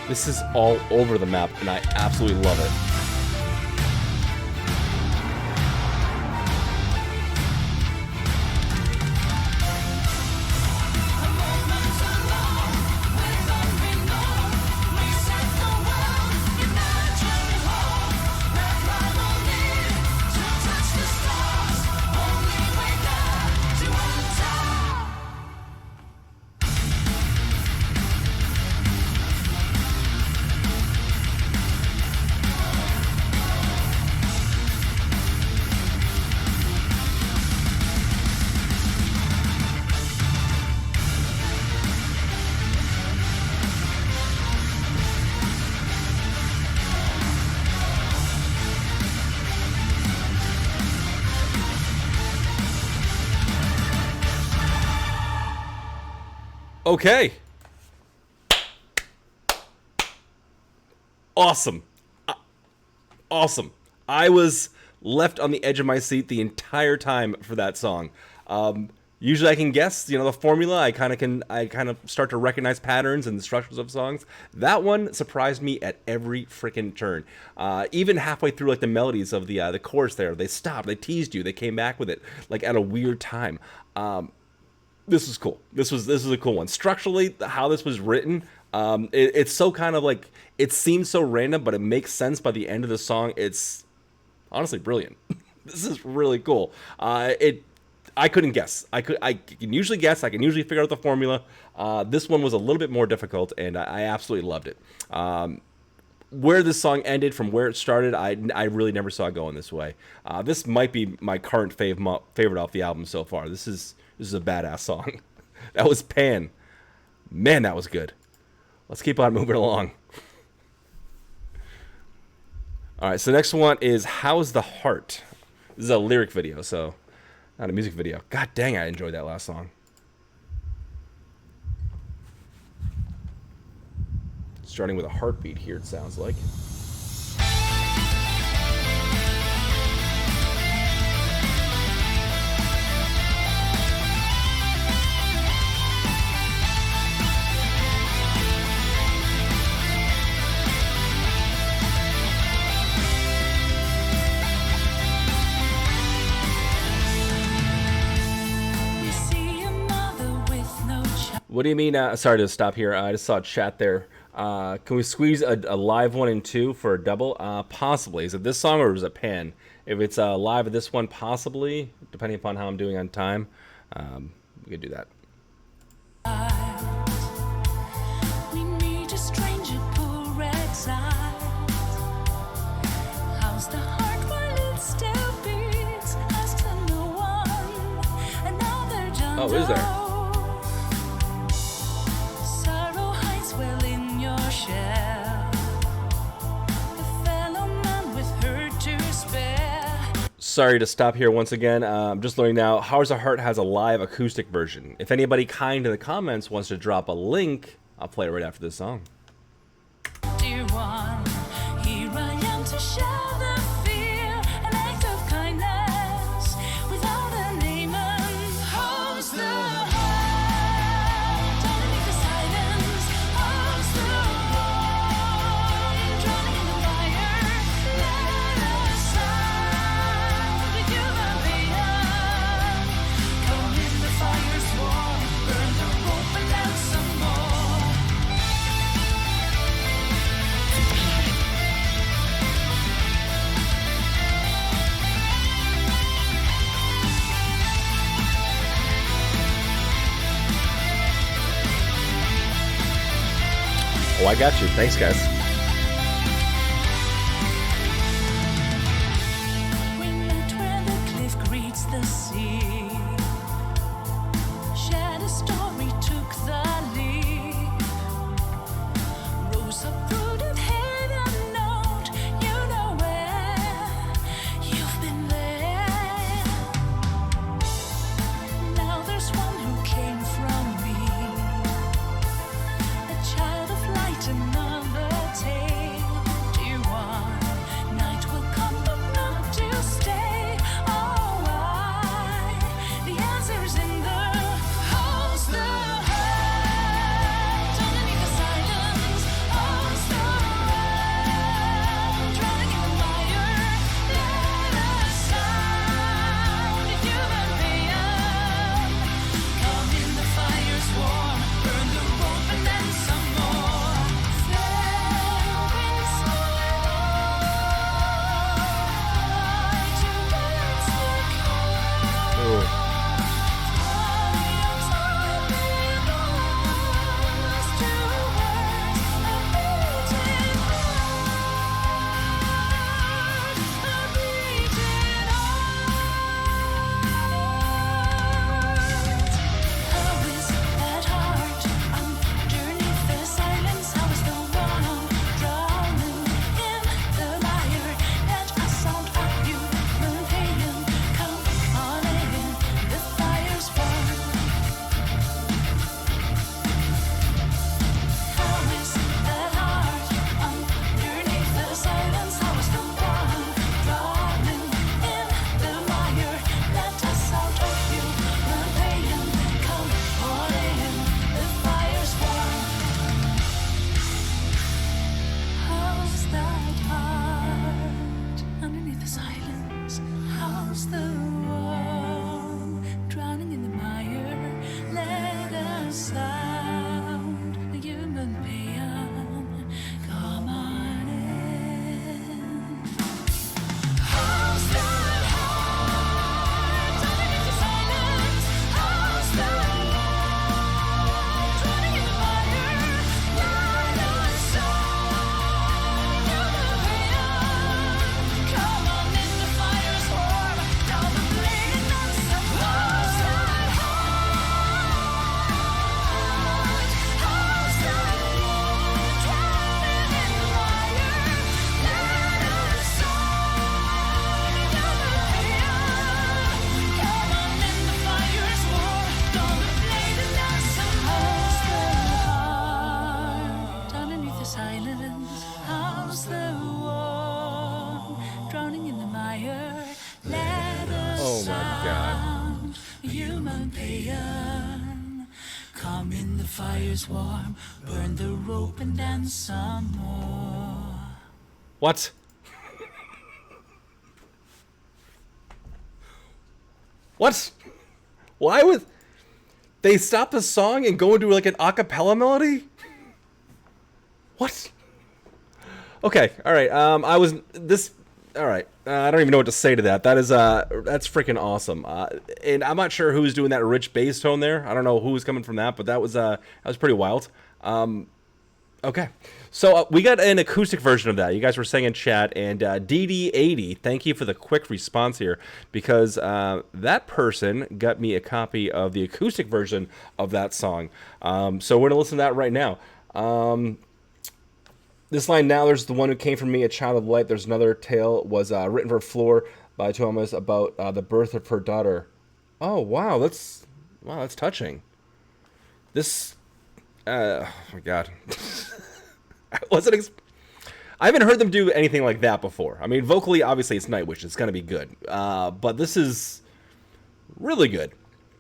This is all over the map, and I absolutely love it. Okay. Awesome. Awesome. I was left on the edge of my seat the entire time for that song. Usually I can guess, the formula. I kind of start to recognize patterns and the structures of songs. That one surprised me at every freaking turn. Even halfway through, like the melodies of the chorus there, they stopped, they teased you, they came back with it like at a weird time. This was cool. This was a cool one. Structurally, how this was written, it's so kind of like, it seems so random, but it makes sense by the end of the song. It's honestly brilliant. This is really cool. I couldn't guess. I can usually guess. I can usually figure out the formula. This one was a little bit more difficult, and I absolutely loved it. Where this song ended from where it started, I really never saw it going this way. This might be my current favorite off the album so far. This is a badass song. That was Pan. Man, that was good. Let's keep on moving along. All right, so next one is How's the Heart? This is a lyric video, so not a music video. God dang, I enjoyed that last song. Starting with a heartbeat here, it sounds like. What do you mean? Sorry to stop here. I just saw a chat there. Can we squeeze a live 1 and 2 for a double? Possibly. Is it this song or is it Pan? If it's live at this one, possibly, depending upon how I'm doing on time, we could do that. We meet a stranger, poor exile. How's the heart while it still beats? As to no one, another jungle. Oh, is there? Sorrow hides well in your shell. A fellow man with hurt to spare. Sorry to stop here once again. I'm just learning now. How's the Heart has a live acoustic version. If anybody kind in the comments wants to drop a link, I'll play it right after this song. Dear one, here I am to share the fear, an act of kindness without a name. And how's the heart underneath the silence? How's the one Oh, I got you. Thanks, guys. We met where the cliff greets the sea. Shared a story, took the lead. Rose uprooted, hid a note. You know where you've been there. Now there's one who came from me. A child of light, another tale. Dear one, night will come, but not to stay. Oh, why? The answer's in the house, the heart. Underneath the silence, house, the world. Drowning in the fire, let us sound. Human pain. Come in the fire's warm, burn the rope and then some more. Fair winds to birds that come. Ooh. Volumes of the lost to words, a beating heart. How is that heart underneath the silence? How is the one drowning in the mire? Let us out of human pain. Come on in, the fire's burn. How is that heart underneath the silence? How is the one drowning in the mire? Let us out of human pain. Come on in, the fire's warm. How's that heart underneath the silence? How's the one drowning in the mire? Let us out the human pain. Come on in. How's that heart underneath the silence? How's the one drowning in the mire? Let us out human pain. Come on in, the fire's warm. Down the blade and then some. How's that heart? How's that one drowning in the mire? Let us out human pain. Come on in, the fire's warm. Down the blade and then some. How's the heart underneath the silence? How's the one drowning in the mire? Let us Oh my God. sound human pain. Come in, the fire's warm. Burn the rope and then some more. What? What? Why would they stop the song and go into like an a cappella melody? What? Okay, all right. I was this. All right, I don't even know what to say to that. That is that's freaking awesome. And I'm not sure who's doing that rich bass tone there. I don't know who was coming from that, but that was pretty wild. Okay, so we got an acoustic version of that. You guys were saying in chat, and DD80, thank you for the quick response here, because that person got me a copy of the acoustic version of that song. So we're gonna listen to that right now. This line, now there's the one who came from me, a child of light. There's another tale was written for Floor by Thomas about the birth of her daughter. Oh wow, that's touching. This, oh my god, I haven't heard them do anything like that before. I mean, vocally, obviously, it's Nightwish. It's gonna be good, but this is really good.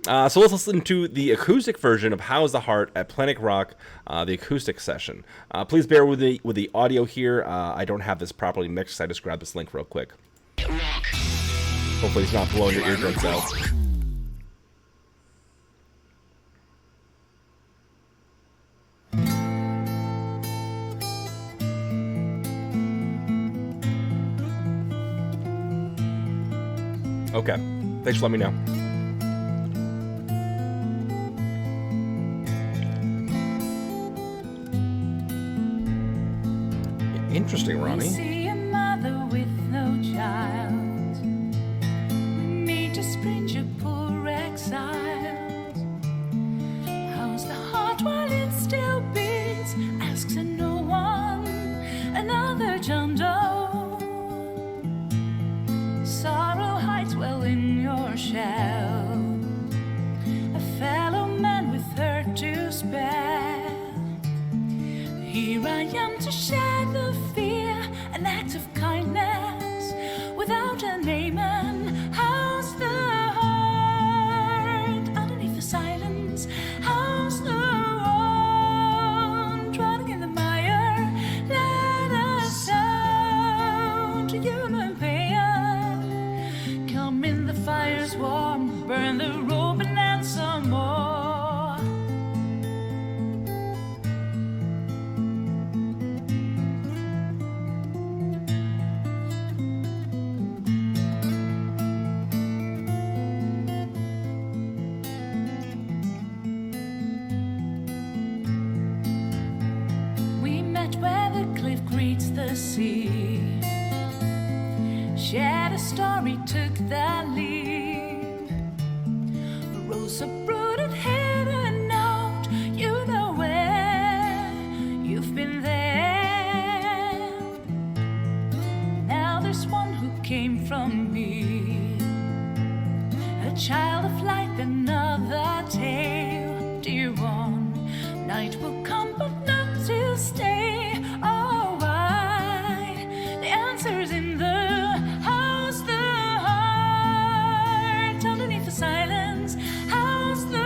So let's listen to the acoustic version of How's the Heart at Planet Rock, the acoustic session. Please bear with the audio here. I don't have this properly mixed. I just grabbed this link real quick. Hopefully it's not blowing your eardrums out. Okay, thanks for letting me know. Interesting, We Ronnie. see a mother with no child. We meet a stranger, poor exiled. How's the heart while it still beats? Asks and no one, another John Doe. Sorrow hides well in your shell. A fellow man with her to spare. Here I am to share the fear, an act of kindness without a name. And how's the heart underneath the silence? How's the one drowning in the mire? Let us down to human pain. Come in, the fire's warm, burn the rope and add some more. We met where the cliff greets the sea. Shared a story, took the lead. Rosa brooded, hid a note. You know where you've been there. Now there's one who came from me, a child of light, another tale. Dear one, night will come, but not to stay. Oh, why? The answer's in the how's the heart underneath the silence? How's the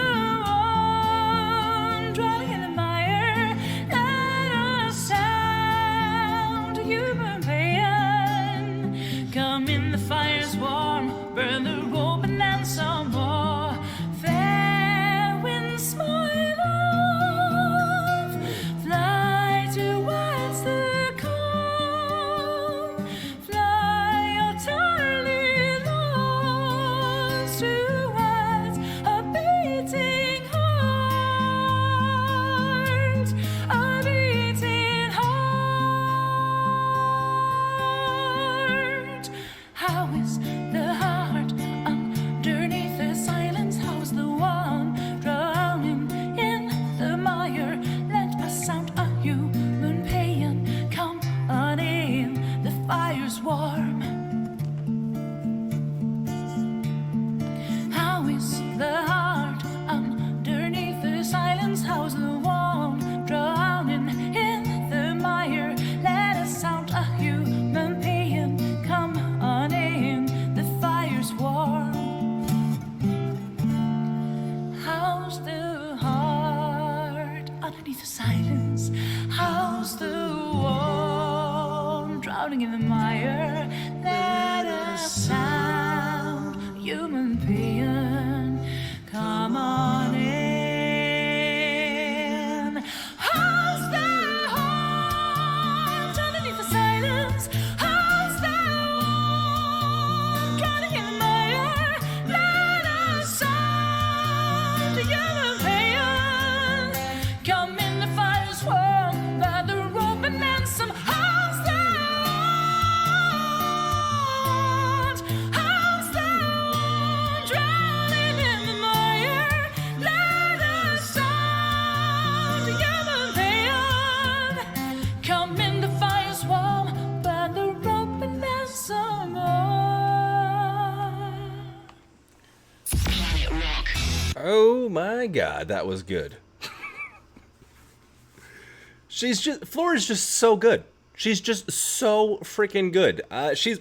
one drowning in the mire? Let us sound a human pain. Come in, the fire's warm, burn the rope and then some more. Fair winds, my love, fly towards the calm. Fly your tiny loves towards a beating heart, a beating heart. How is the heart underneath the silence? How's the one drowning in the mire? Let us sound a human paean. Come on in, the fire's warm. How is the heart underneath the silence? How's the one drowning in the mire? Let us sound a human paean. Come on in, the fire's warm. How's the heart underneath the silence? How's the one drowning in the mire? Let us sound a human paean. Come on in. How's the heart underneath the silence? How's the one drowning in the mire? Let us sound a human paean. Come in, the fire's warm, by the rope and then some. How's the one? How's the one drowning in the mire? Let us sound a human paean. Come in, the fire's warm, by the rope and then some more. Oh my god, that was good. Flora's just so good. She's just so freaking good. She's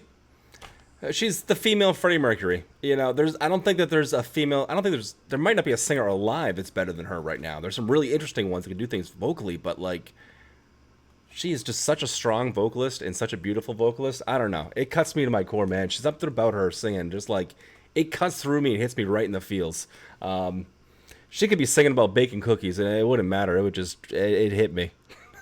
the female Freddie Mercury. You know, I don't think there might not be a singer alive that's better than her right now. There's some really interesting ones that can do things vocally, but like, she is just such a strong vocalist and such a beautiful vocalist. I don't know. It cuts me to my core, man. She's something about her singing, just like, it cuts through me and hits me right in the feels. She could be singing about baking cookies and it wouldn't matter. It hit me.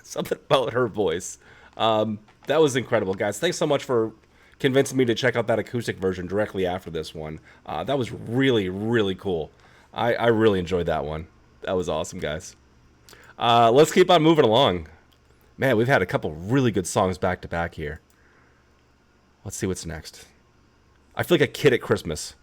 Something about her voice. That was incredible, guys. Thanks so much for convincing me to check out that acoustic version directly after this one. That was really, really cool. I really enjoyed that one. That was awesome, guys. Let's keep on moving along. Man, we've had a couple really good songs back to back here. Let's see what's next. I feel like a kid at Christmas.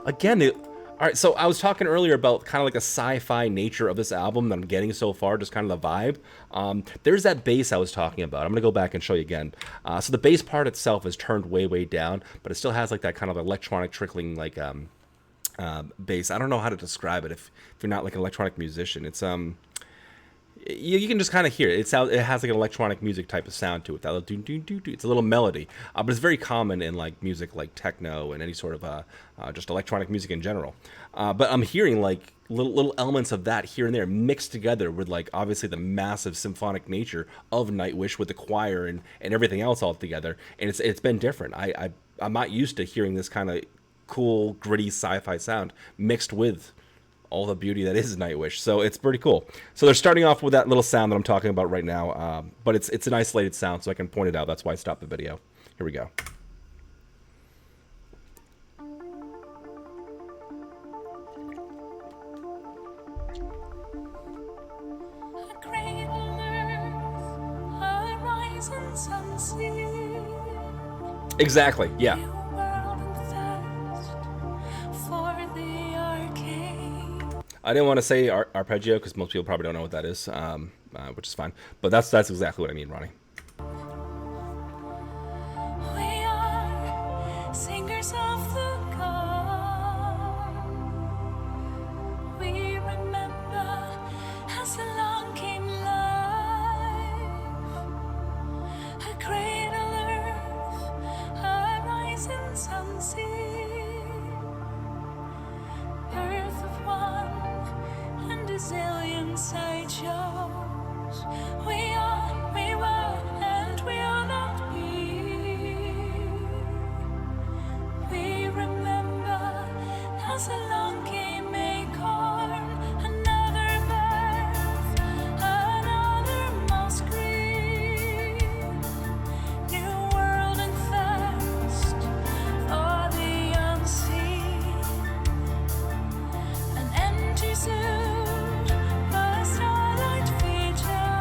Again, all right, so I was talking earlier about kind of like a sci-fi nature of this album that I'm getting so far, just kind of the vibe. There's that bass I was talking about. I'm going to go back and show you again. So the bass part itself is turned way, way down, but it still has like that kind of electronic trickling like bass. I don't know how to describe it if you're not like an electronic musician. It's you can just kind of hear it. It has like an electronic music type of sound to it. That little doo. It's a little melody, but it's very common in like music like techno and any sort of just electronic music in general. But I'm hearing like little elements of that here and there mixed together with like obviously the massive symphonic nature of Nightwish with the choir and everything else all together. And it's been different. I'm not used to hearing this kind of cool, gritty sci-fi sound mixed with all the beauty that is Nightwish. So it's pretty cool. So they're starting off with that little sound that I'm talking about right now, but it's an isolated sound, so I can point it out. That's why I stopped the video. Here we go. A cradle earth, a rising sun sea. Exactly, yeah. New world and thirst for the arcade. I didn't want to say arpeggio because most people probably don't know what that is, which is fine. But that's exactly what I mean, Ronnie. We are singers of the gone. We remember as along came life. A cradle earth, a rising sun sea. Birth of one and a zillion sideshows. We were, and we'll not be. We remember as along came acorn, another birth, another moss green. New world and thirst for the unseen. An empty suit, a starlight feature.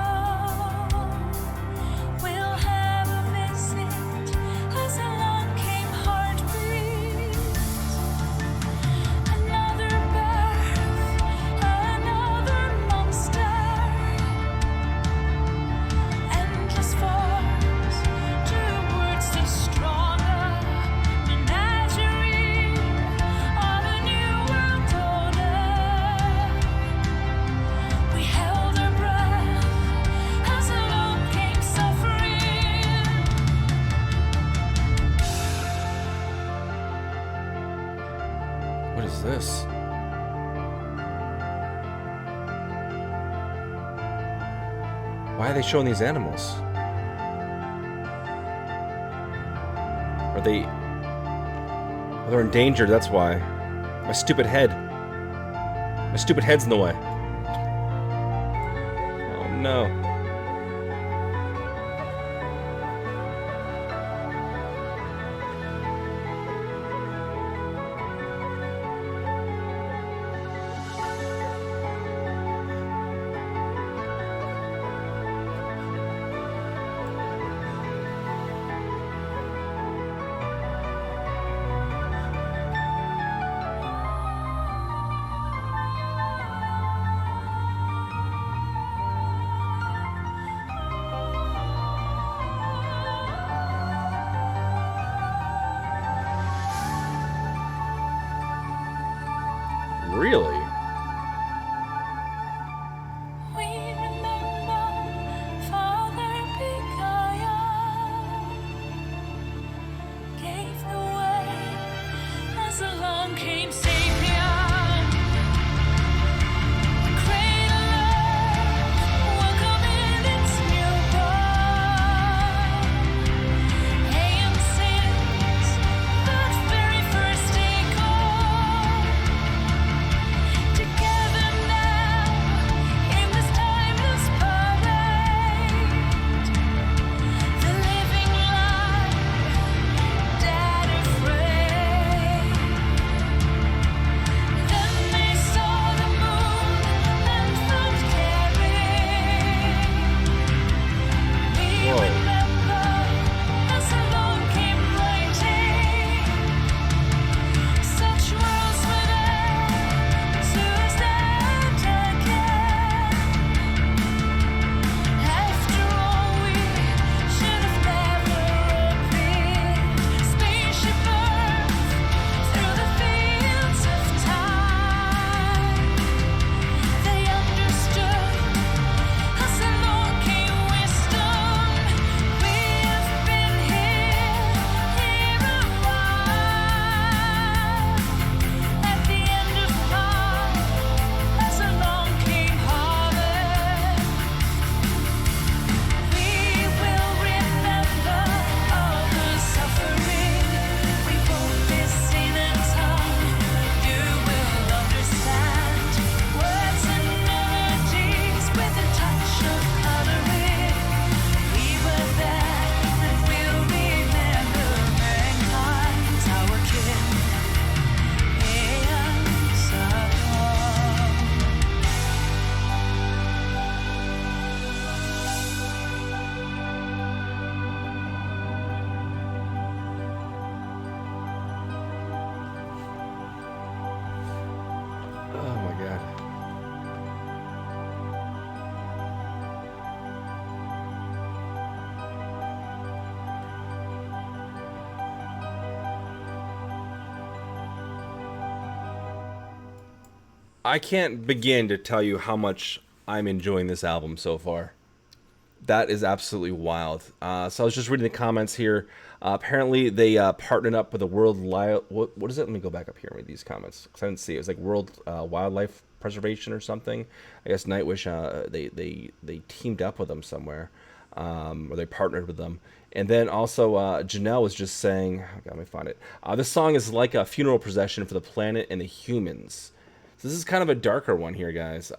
We'll have a visit as along came heartbeat. Another birth, another monster. Endless force, two words to stronger. Menagerie of a new world order. We held our breath as along came suffering. What is this? Why are they showing these animals? Are they... Oh, they're endangered, that's why. My stupid head. My stupid head's in the way. Oh no. Really? We remember Father Picaya gave the way as along came Sapien. Cradle earth, welcome in its new dawn. AM sings that very first acorn. I can't begin to tell you how much I'm enjoying this album so far. That is absolutely wild. So I was just reading the comments here. Apparently, they partnered up with the what is it? Let me go back up here and read these comments because I didn't see it. It was like World Wildlife Preservation or something. I guess Nightwish. They teamed up with them somewhere, or they partnered with them. And then also Janelle was just saying, okay, let me find it. This song is like a funeral procession for the planet and the humans. So this is kind of a darker one here, guys.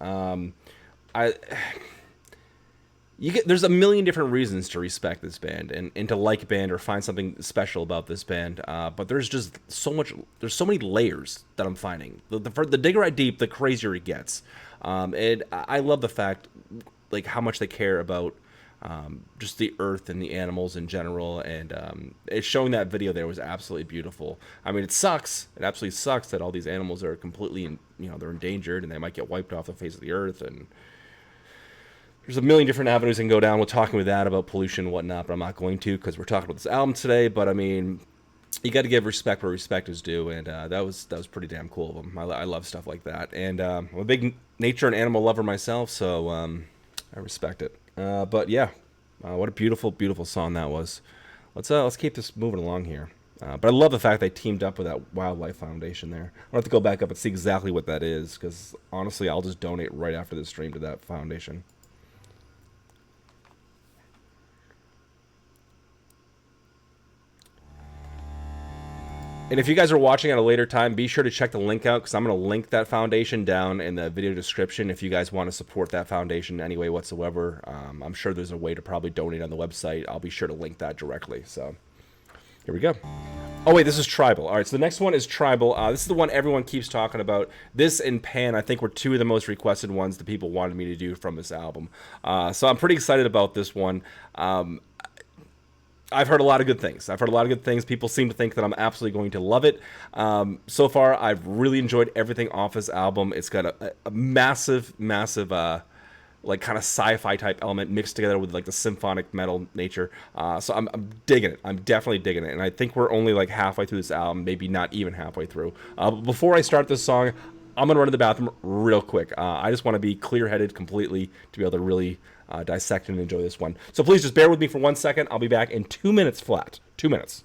There's a million different reasons to respect this band and to like a band or find something special about this band. But there's just there's so many layers that I'm finding. The digger I deep, the crazier it gets. And I love the fact, like, how much they care about just the earth and the animals in general. And it's showing that video there was absolutely beautiful. I mean, it sucks. It absolutely sucks that all these animals are completely, they're endangered and they might get wiped off the face of the earth. And there's a million different avenues I can go down with talking with that about pollution and whatnot, but I'm not going to because we're talking about this album today. But I mean, you got to give respect where respect is due, and that was pretty damn cool of them. I love stuff like that, and I'm a big nature and animal lover myself, so I respect it. But yeah, what a beautiful, beautiful song that was. Let's keep this moving along here. But I love the fact they teamed up with that Wildlife Foundation there. I'll have to go back up and see exactly what that is, because honestly, I'll just donate right after this stream to that foundation. And if you guys are watching at a later time, be sure to check the link out because I'm going to link that foundation down in the video description if you guys want to support that foundation in any way whatsoever. I'm sure there's a way to probably donate on the website. I'll be sure to link that directly. So here we go. Oh, wait, this is Tribal. All right, so the next one is Tribal. This is the one everyone keeps talking about. This and Pan, I think, were two of the most requested ones that people wanted me to do from this album. So I'm pretty excited about this one. I've heard a lot of good things. People seem to think that I'm absolutely going to love it. So far, I've really enjoyed everything off this album. It's got a massive, like kind of sci-fi type element mixed together with like the symphonic metal nature. So I'm digging it. I'm definitely digging it. And I think we're only like halfway through this album, maybe not even halfway through. But before I start this song, I'm going to run to the bathroom real quick. I just want to be clear-headed completely to be able to really dissect and enjoy this one. So please just bear with me for 1 second. I'll be back in 2 minutes flat. 2 minutes.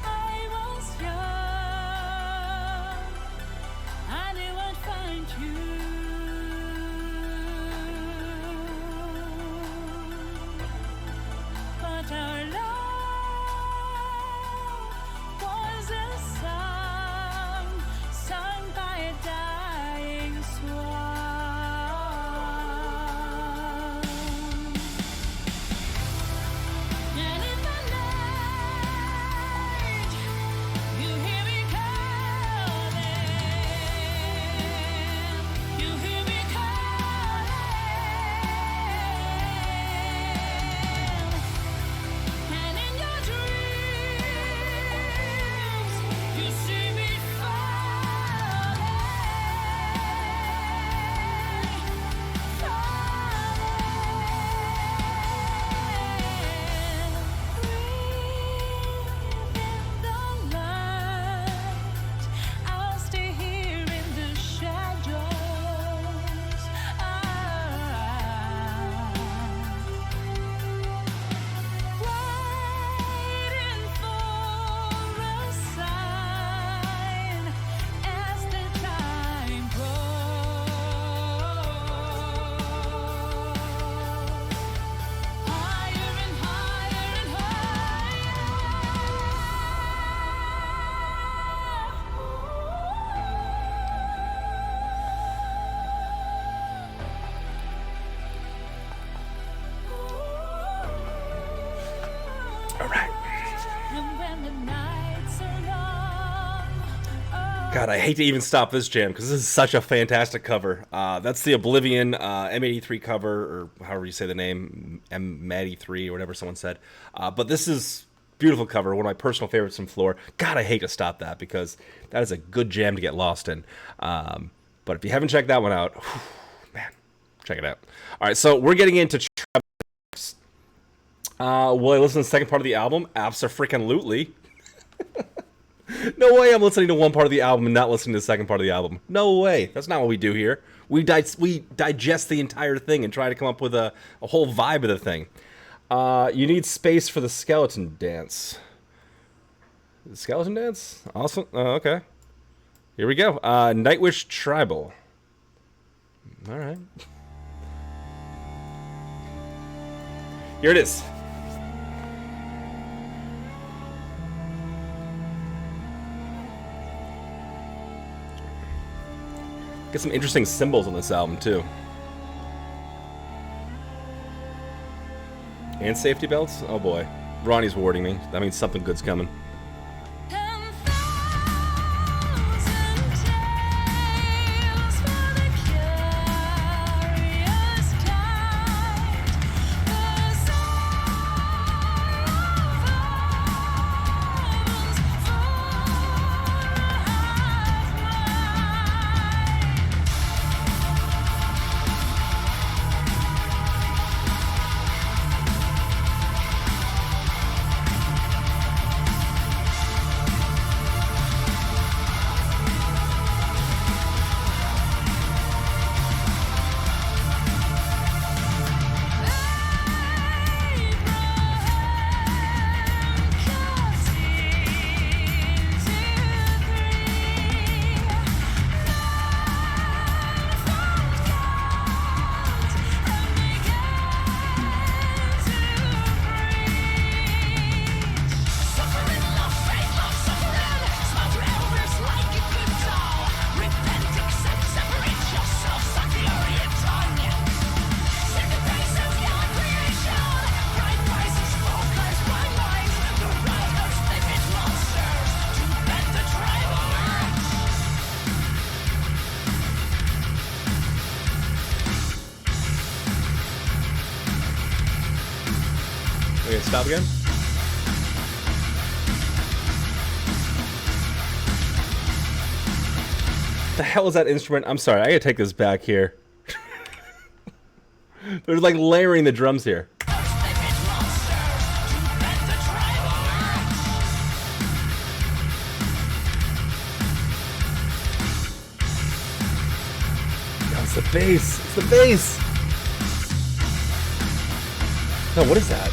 I was young, I knew I'd find you. But our love was a song sung by a dying swan. And in the night, you hear me calling. You hear me calling. And in your dreams, you see me falling. The light, I'll stay here in the shadows. Waiting for a sign as the time goes. Higher and higher and higher. All right. And when the nights are long, oh, God, I hate to even stop this jam because this is such a fantastic cover. That's the Oblivion M83 cover, or however you say the name, M83 or whatever someone said. But this is beautiful cover, one of my personal favorites from Floor. God, I hate to stop that because that is a good jam to get lost in. But if you haven't checked that one out, whew, man, check it out. All right, so we're getting into will I listen to the second part of the album? Abso-freaking-lutely. No way I'm listening to one part of the album and not listening to the second part of the album. No way. That's not what we do here. We digest the entire thing and try to come up with a whole vibe of the thing. You need space for the skeleton dance. The skeleton dance? Awesome. Okay. Here we go. Nightwish Tribal. All right. Here it is. Get some interesting symbols on this album, too. And safety belts? Oh, boy. Ronnie's warning me. That means something good's coming. 10,000 tales for the curious guide. The sorrow of albums for Okay, stop again. The hell is that instrument? I'm sorry, I gotta take this back here. They're like layering the drums here. No, it's the bass. It's the bass. No, what is that?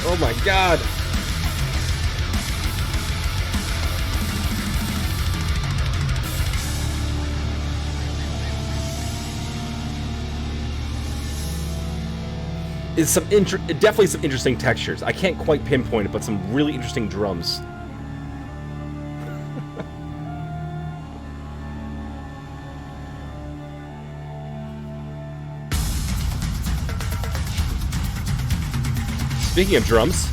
Oh my god. It's definitely some interesting textures. I can't quite pinpoint it, but some really interesting drums. Speaking of drums,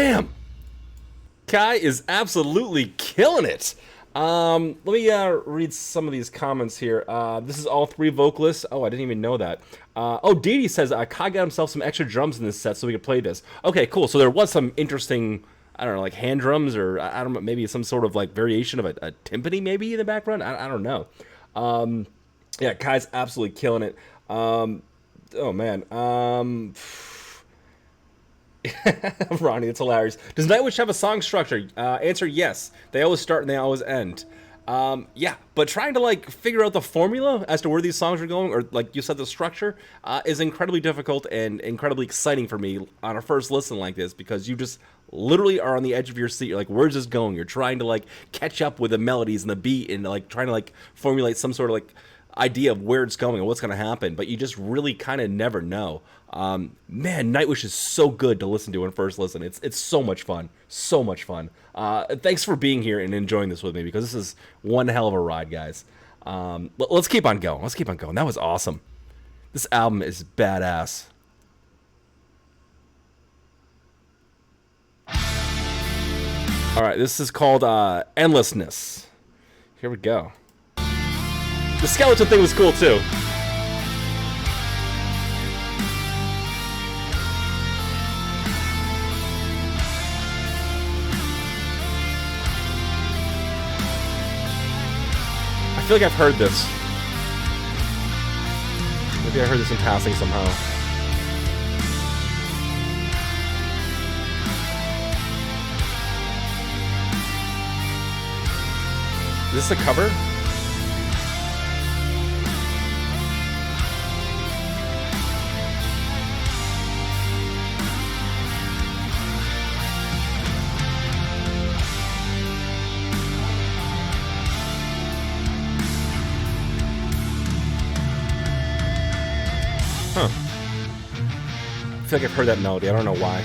Damn. Kai is absolutely killing it. Let me read some of these comments here. This is all 3 vocalists. Oh, I didn't even know that. Dee Dee says Kai got himself some extra drums in this set so we could play this. Okay, cool. So there was some interesting, I don't know, like hand drums, or I don't know, maybe some sort of like variation of a timpani maybe in the background. I don't know. Yeah, Kai's absolutely killing it. Oh man. Ronnie, it's hilarious. Does Nightwish have a song structure? Answer, yes. They always start and they always end. Yeah, but trying to like figure out the formula as to where these songs are going, or like you said, the structure, is incredibly difficult and incredibly exciting for me on a first listen like this, because you just literally are on the edge of your seat. You're like, where's this going? You're trying to like catch up with the melodies and the beat and like trying to like formulate some sort of like idea of where it's going and what's going to happen, but you just really kind of never know. Man, Nightwish is so good to listen to in first listen. It's so much fun. So much fun. Thanks for being here and enjoying this with me, because this is one hell of a ride, guys. Let's keep on going. Let's keep on going. That was awesome. This album is badass. All right, this is called Endlessness. Here we go. The skeleton thing was cool too. I feel like I've heard this. Maybe I heard this in passing somehow. Is this a cover? Huh. I feel like I've heard that melody. I don't know why.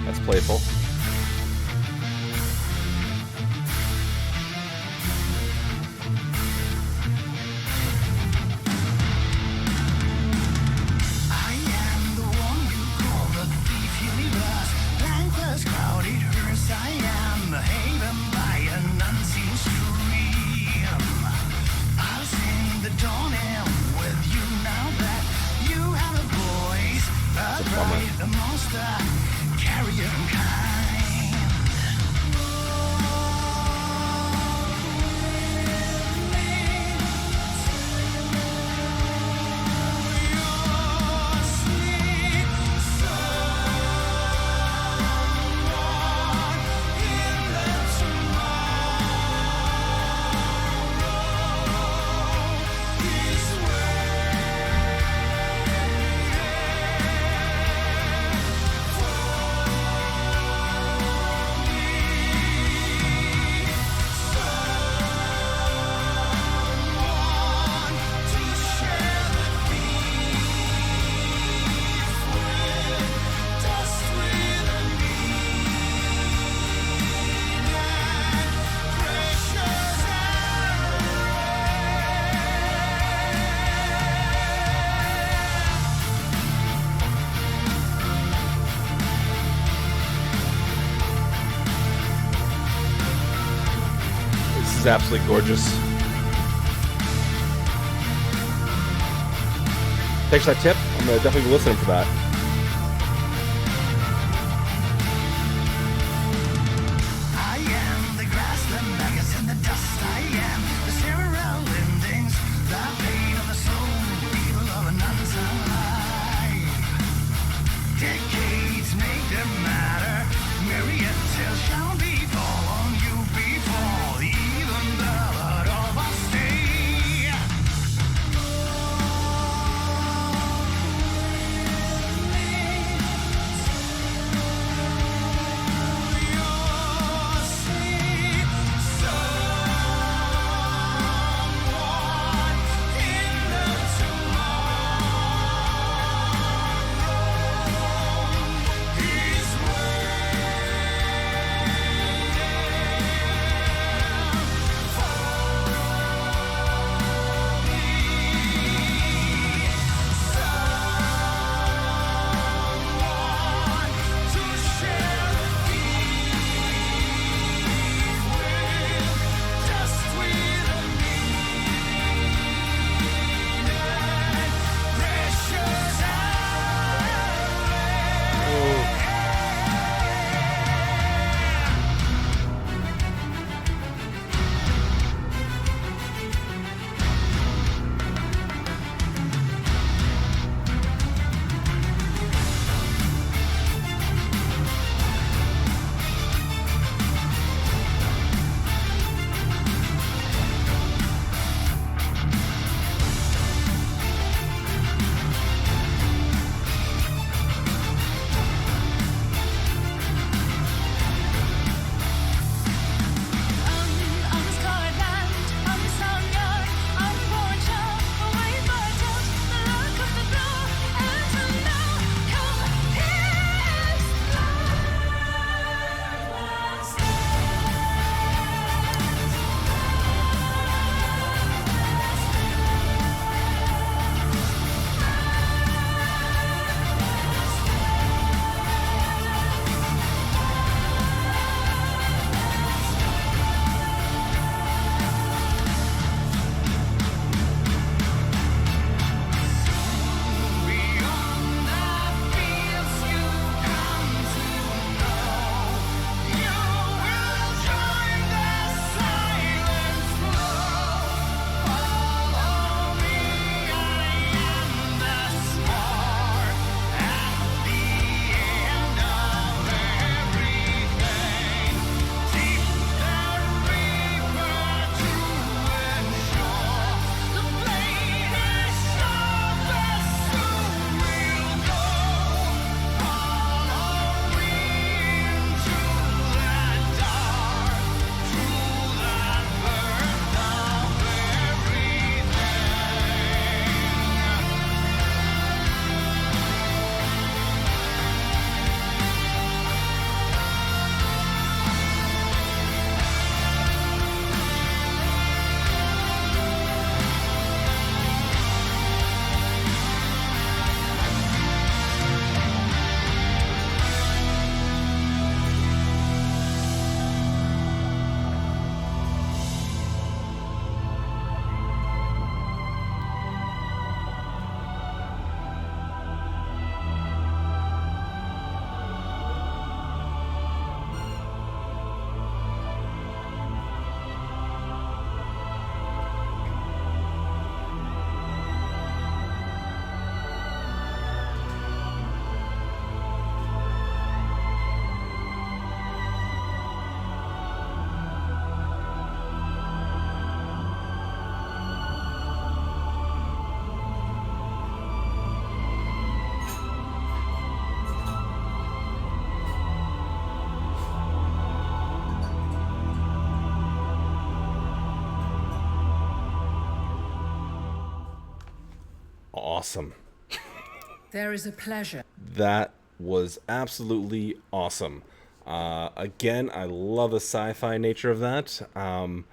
That's playful. I am the one you call the thief universe. Thankless, crowded hearse. I am the haven by an unseen stream. I'll sing the dawn and with you now that you have a voice. A bright, a monster, carrier kind. This is absolutely gorgeous. Thanks for that tip. I'm going to definitely be listening for that. I am the grass, the maggots, and the dust. I am the cerebral endings, the pain of the soul, evil of an unsung life. Decades make them matter. Myriad tales shall befall on you before the even ballad of us stay. awesome. There is a pleasure. That was absolutely awesome. Again, I love the sci-fi nature of that. I'm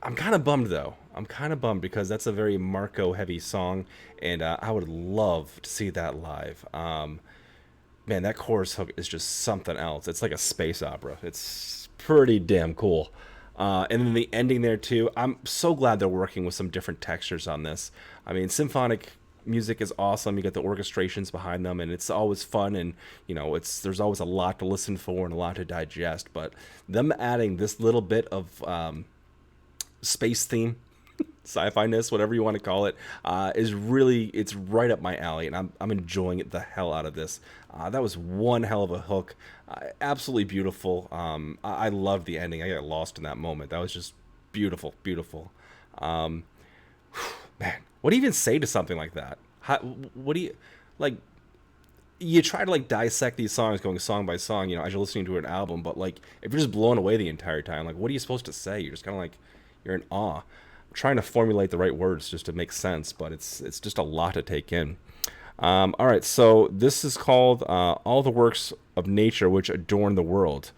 kind of bummed though. I'm kind of bummed because that's a very Marco heavy song, and I would love to see that live. Man, that chorus hook is just something else. It's like a space opera. It's pretty damn cool. And then the ending there too. I'm so glad they're working with some different textures on this. I mean, symphonic music is awesome. You got the orchestrations behind them, and it's always fun. And there's always a lot to listen for and a lot to digest. But them adding this little bit of space theme, sci-fi-ness, whatever you want to call it, it's right up my alley, and I'm enjoying it the hell out of this. That was one hell of a hook, absolutely beautiful. I loved the ending. I got lost in that moment. That was just beautiful, beautiful. Man, what do you even say to something like that? What do you like? You try to like dissect these songs, going song by song, as you're listening to an album. But like, if you're just blown away the entire time, like, what are you supposed to say? You're just kind of like, you're in awe. I'm trying to formulate the right words just to make sense, but it's just a lot to take in. All right, so this is called All the Works of Nature Which Adorn the World.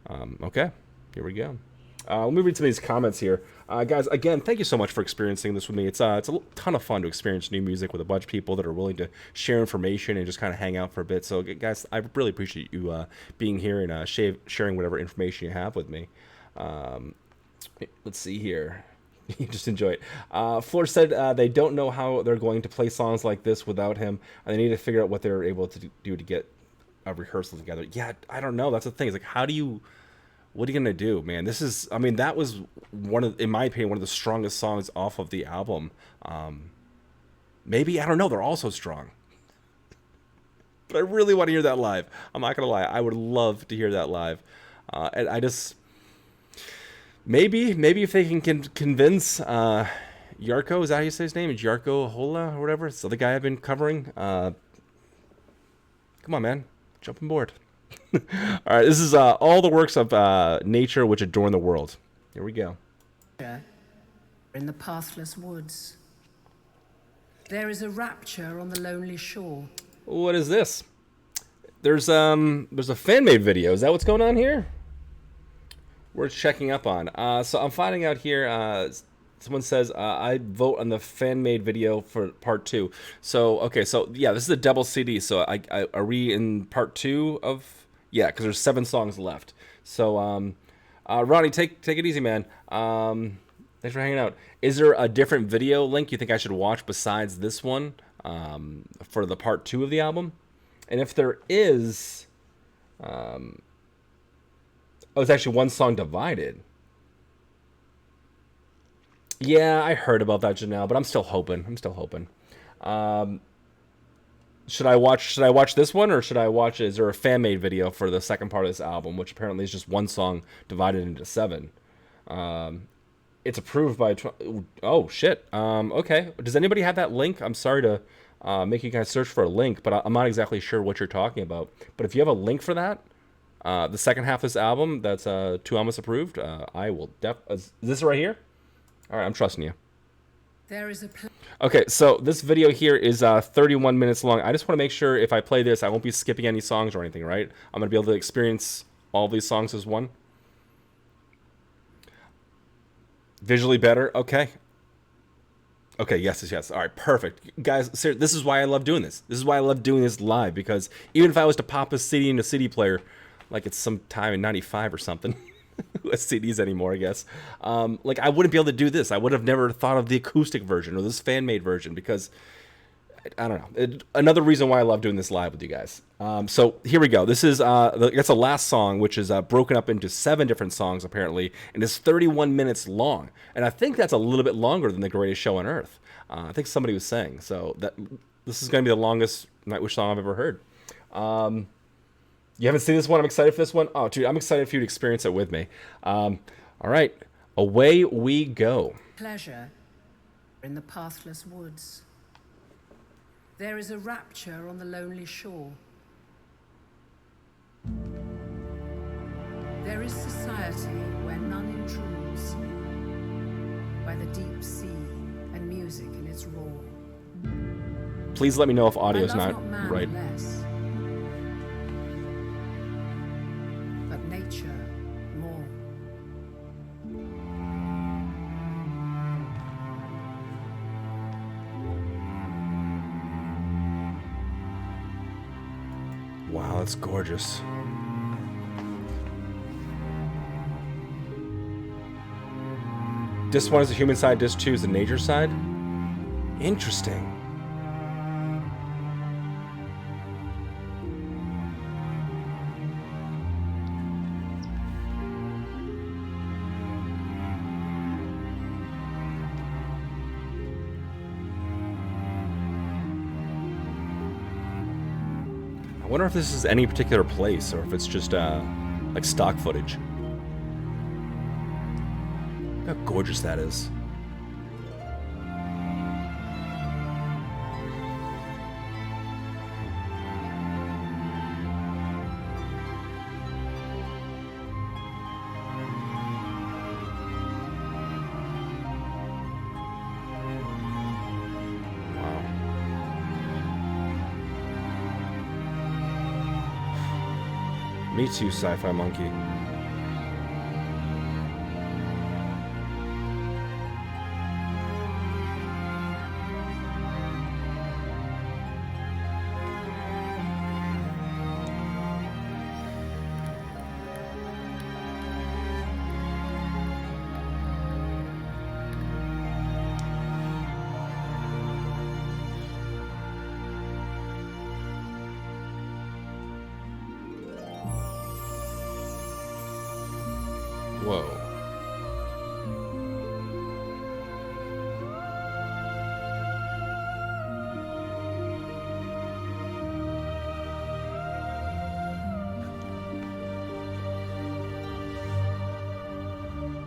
Okay, here we go. Let me read some of these comments here. Guys, again, thank you so much for experiencing this with me. It's a ton of fun to experience new music with a bunch of people that are willing to share information and just kind of hang out for a bit. So, guys, I really appreciate you being here and sharing whatever information you have with me. Let's see here. You just enjoy it. Floor said they don't know how they're going to play songs like this without him, and they need to figure out what they're able to do to get a rehearsal together. Yeah, I don't know. That's the thing. It's like, what are you gonna do, man? That was in my opinion, one of the strongest songs off of the album. Maybe, I don't know. They're all so strong. But I really want to hear that live. I'm not gonna lie. I would love to hear that live. And I just... Maybe if they can convince Yarko, is that how you say his name? Is Yarko Hola or whatever? It's the other guy I've been covering. Come on, man. Jump on board. All right, this is All the Works of Nature Which Adorn the World. Here we go. In the pathless woods, there is a rapture on the lonely shore. What is this? There's a fan-made video. Is that what's going on here? We're checking up on. So I'm finding out here, someone says, I vote on the fan-made video for part 2. So, okay, so yeah, this is a double CD. So are we in part 2 of... Yeah, because there's 7 songs left. So, Ronnie, take it easy, man. Thanks for hanging out. Is there a different video link you think I should watch besides this one for the part 2 of the album? And if there is... Oh, it's actually one song divided. Yeah, I heard about that, Janelle, but I'm still hoping. Should I watch this one, or should I watch... Is there a fan-made video for the second part of this album, which apparently is just one song divided into 7? It's approved by... Oh, shit. Okay. Does anybody have that link? I'm sorry to make you guys search for a link, but I'm not exactly sure what you're talking about. But if you have a link for that... the second half of this album that's 2 Almas approved, I will is this right here? All right, I'm trusting you. There is a okay, so this video here is 31 minutes long. I just want to make sure if I play this, I won't be skipping any songs or anything, right? I'm going to be able to experience all these songs as one. Visually better? Okay. Okay, yes. All right, perfect. Guys, seriously, this is why I love doing this. This is why I love doing this live, because even if I was to pop a CD in a CD player... like it's some time in 95 or something. Who has CDs anymore, I guess. Like, I wouldn't be able to do this. I would have never thought of the acoustic version or this fan-made version because, I don't know. Another reason why I love doing this live with you guys. So here we go. This is, that's the last song, which is broken up into 7 different songs, apparently, and it's 31 minutes long. And I think that's a little bit longer than The Greatest Show on Earth. I think somebody was saying. So this is going to be the longest Nightwish song I've ever heard. You haven't seen this one? I'm excited for this one. Oh, dude, I'm excited for you to experience it with me. All right, away we go. pleasure in the pathless woods. There is a rapture on the lonely shore. There is society where none intrudes, by the deep sea and music in its roar. Please let me know if I audio's love not man right. less, but nature more. Wow, that's gorgeous. Disc 1 is the human side, Disc 2 is the nature side? Interesting. I wonder if this is any particular place or if it's just like stock footage. Look how gorgeous that is. Wow. Me too, Sci-Fi Monkey. Whoa.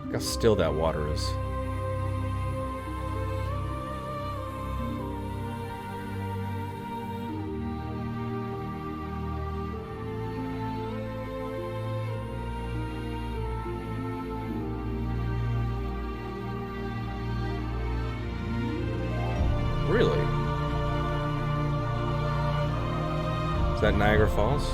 Look how still that water is. Really? Is that Niagara Falls?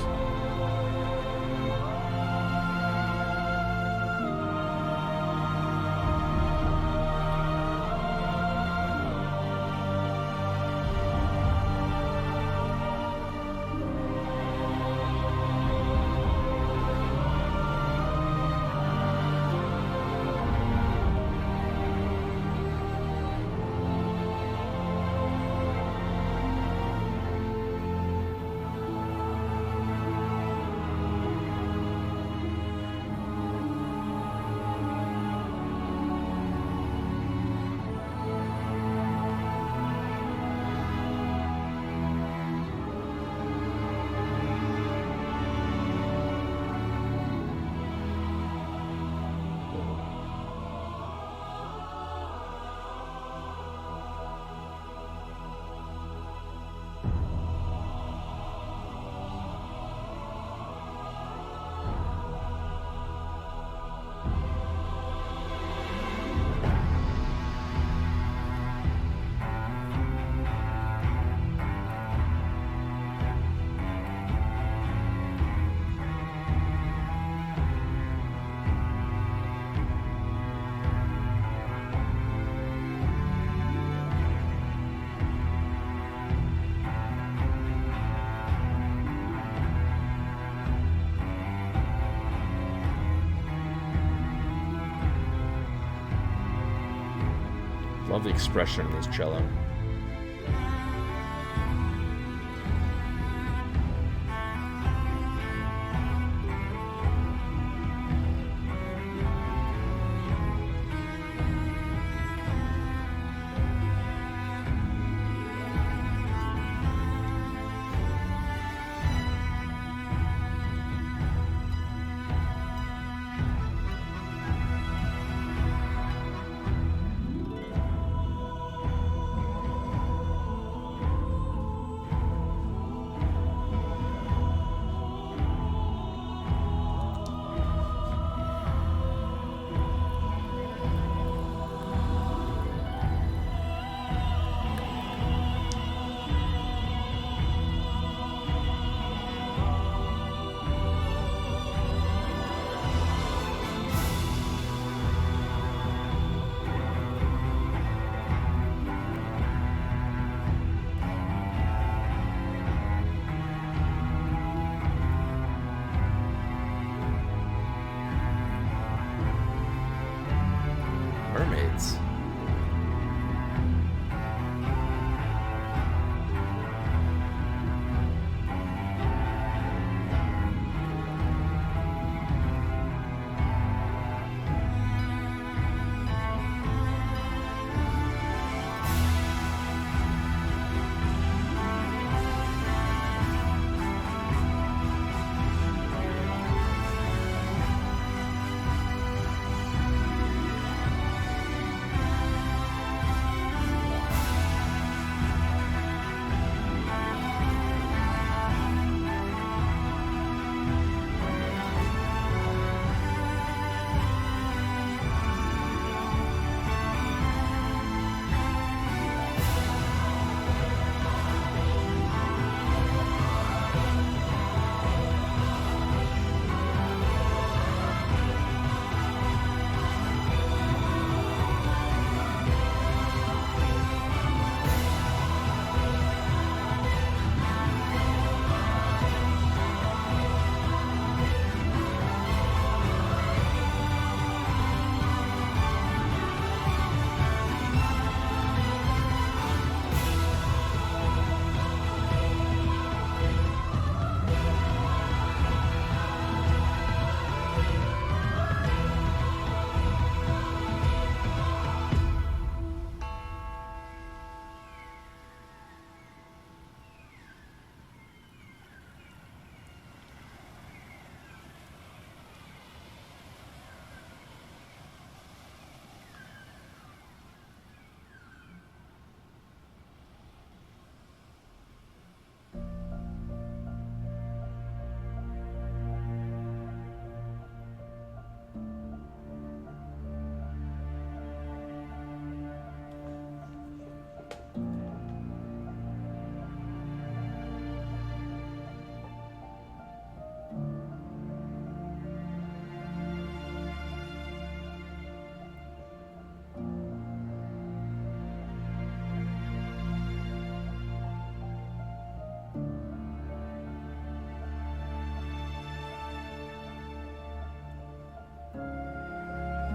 Love the expression in this cello.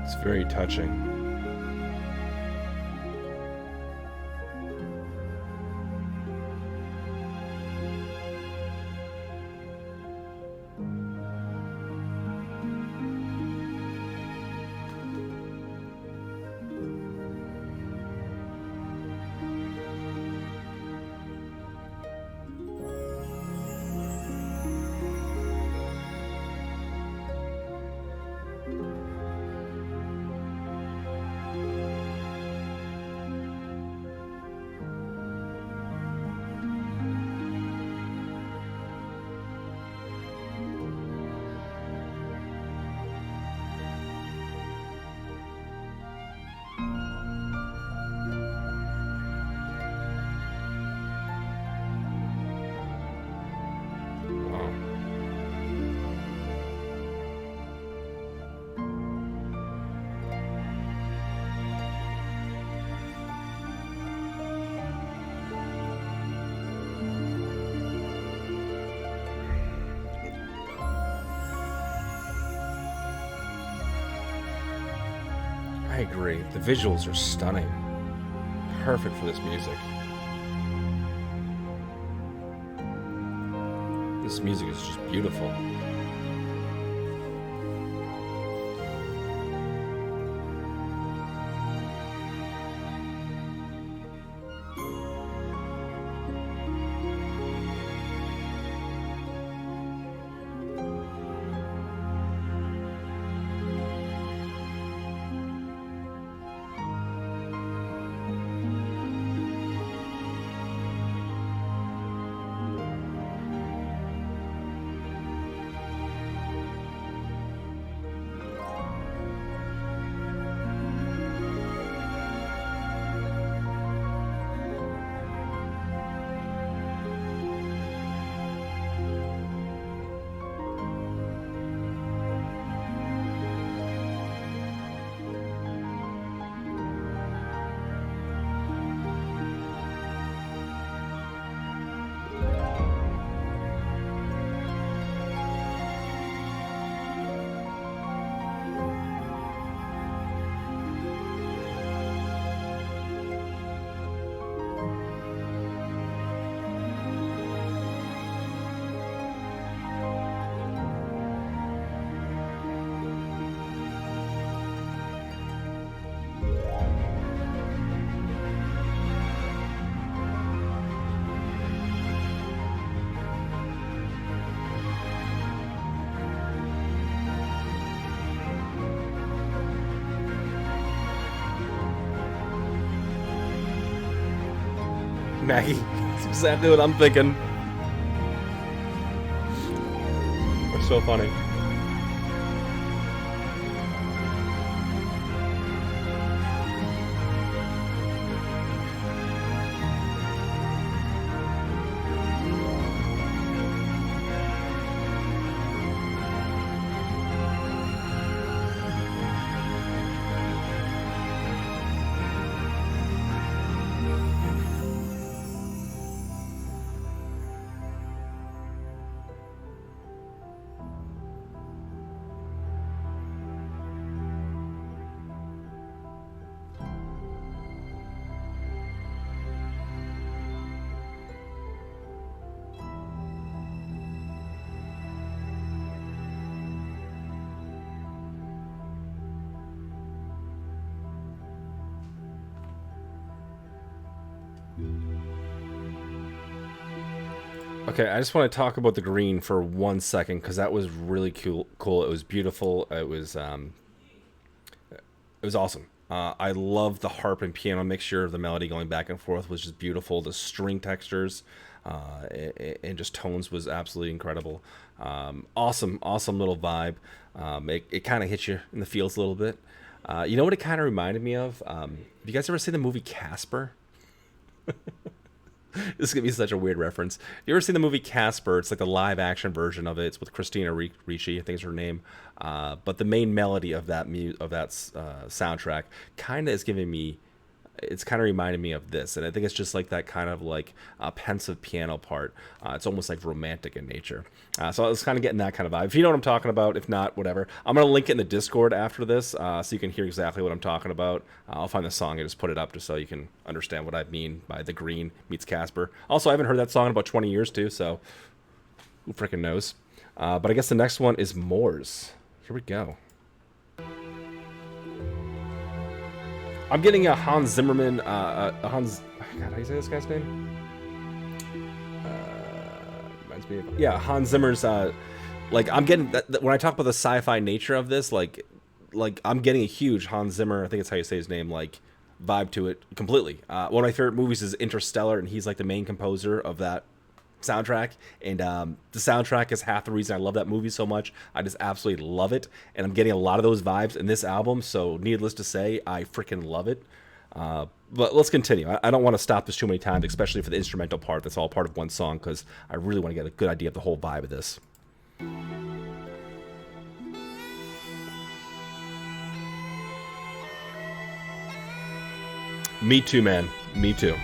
It's very touching. I agree. The visuals are stunning. Perfect for this music. This music is just beautiful. Maggie, that's exactly what I'm thinking. It's so funny. Okay, I just want to talk about the green for 1 second because that was really cool. It was beautiful. It was awesome. I love the harp and piano mixture of the melody going back and forth was just beautiful. The string textures and just tones was absolutely incredible. Awesome little vibe. It kind of hits you in the feels a little bit. You know what it kind of reminded me of? Have you guys ever seen the movie Casper? This is gonna be such a weird reference. You ever seen the movie Casper? It's like the live action version of it. It's with Christina Ricci, I think is her name. But the main melody of that soundtrack kind of is giving me it's kind of reminded me of this, and I think it's just like that kind of like pensive piano part. It's almost like romantic in nature. So I was kind of getting that kind of vibe. If you know what I'm talking about, if not, whatever. I'm gonna link it in the Discord after this, so you can hear exactly what I'm talking about. I'll find the song and just put it up just so you can understand what I mean by the green meets Casper. Also, I haven't heard that song in about 20 years too, so who freaking knows? But I guess the next one is Moors. Here we go. I'm getting a Hans Zimmerman, God, how do you say this guy's name? Reminds me of, yeah, Hans Zimmer's, like, I'm getting, when I talk about the sci-fi nature of this, like, I'm getting a huge Hans Zimmer, I think that's how you say his name, like, vibe to it completely. One of my favorite movies is Interstellar, and he's, like, the main composer of that soundtrack, and the soundtrack is half the reason I love that movie so much. I just absolutely love it, and I'm getting a lot of those vibes in this album, so needless to say, I freaking love it. But let's continue. I don't want to stop this too many times, especially for the instrumental part that's all part of one song, because I really want to get a good idea of the whole vibe of this. Me too, man. Me too.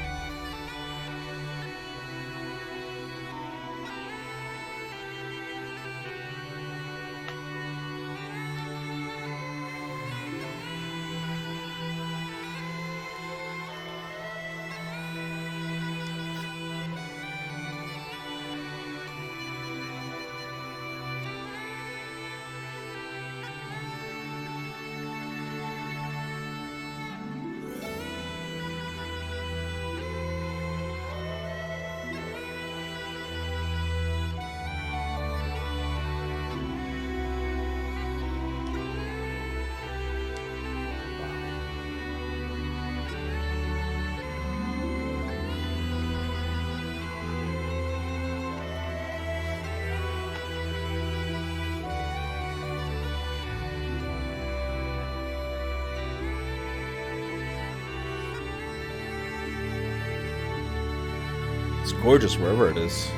It's gorgeous wherever it is.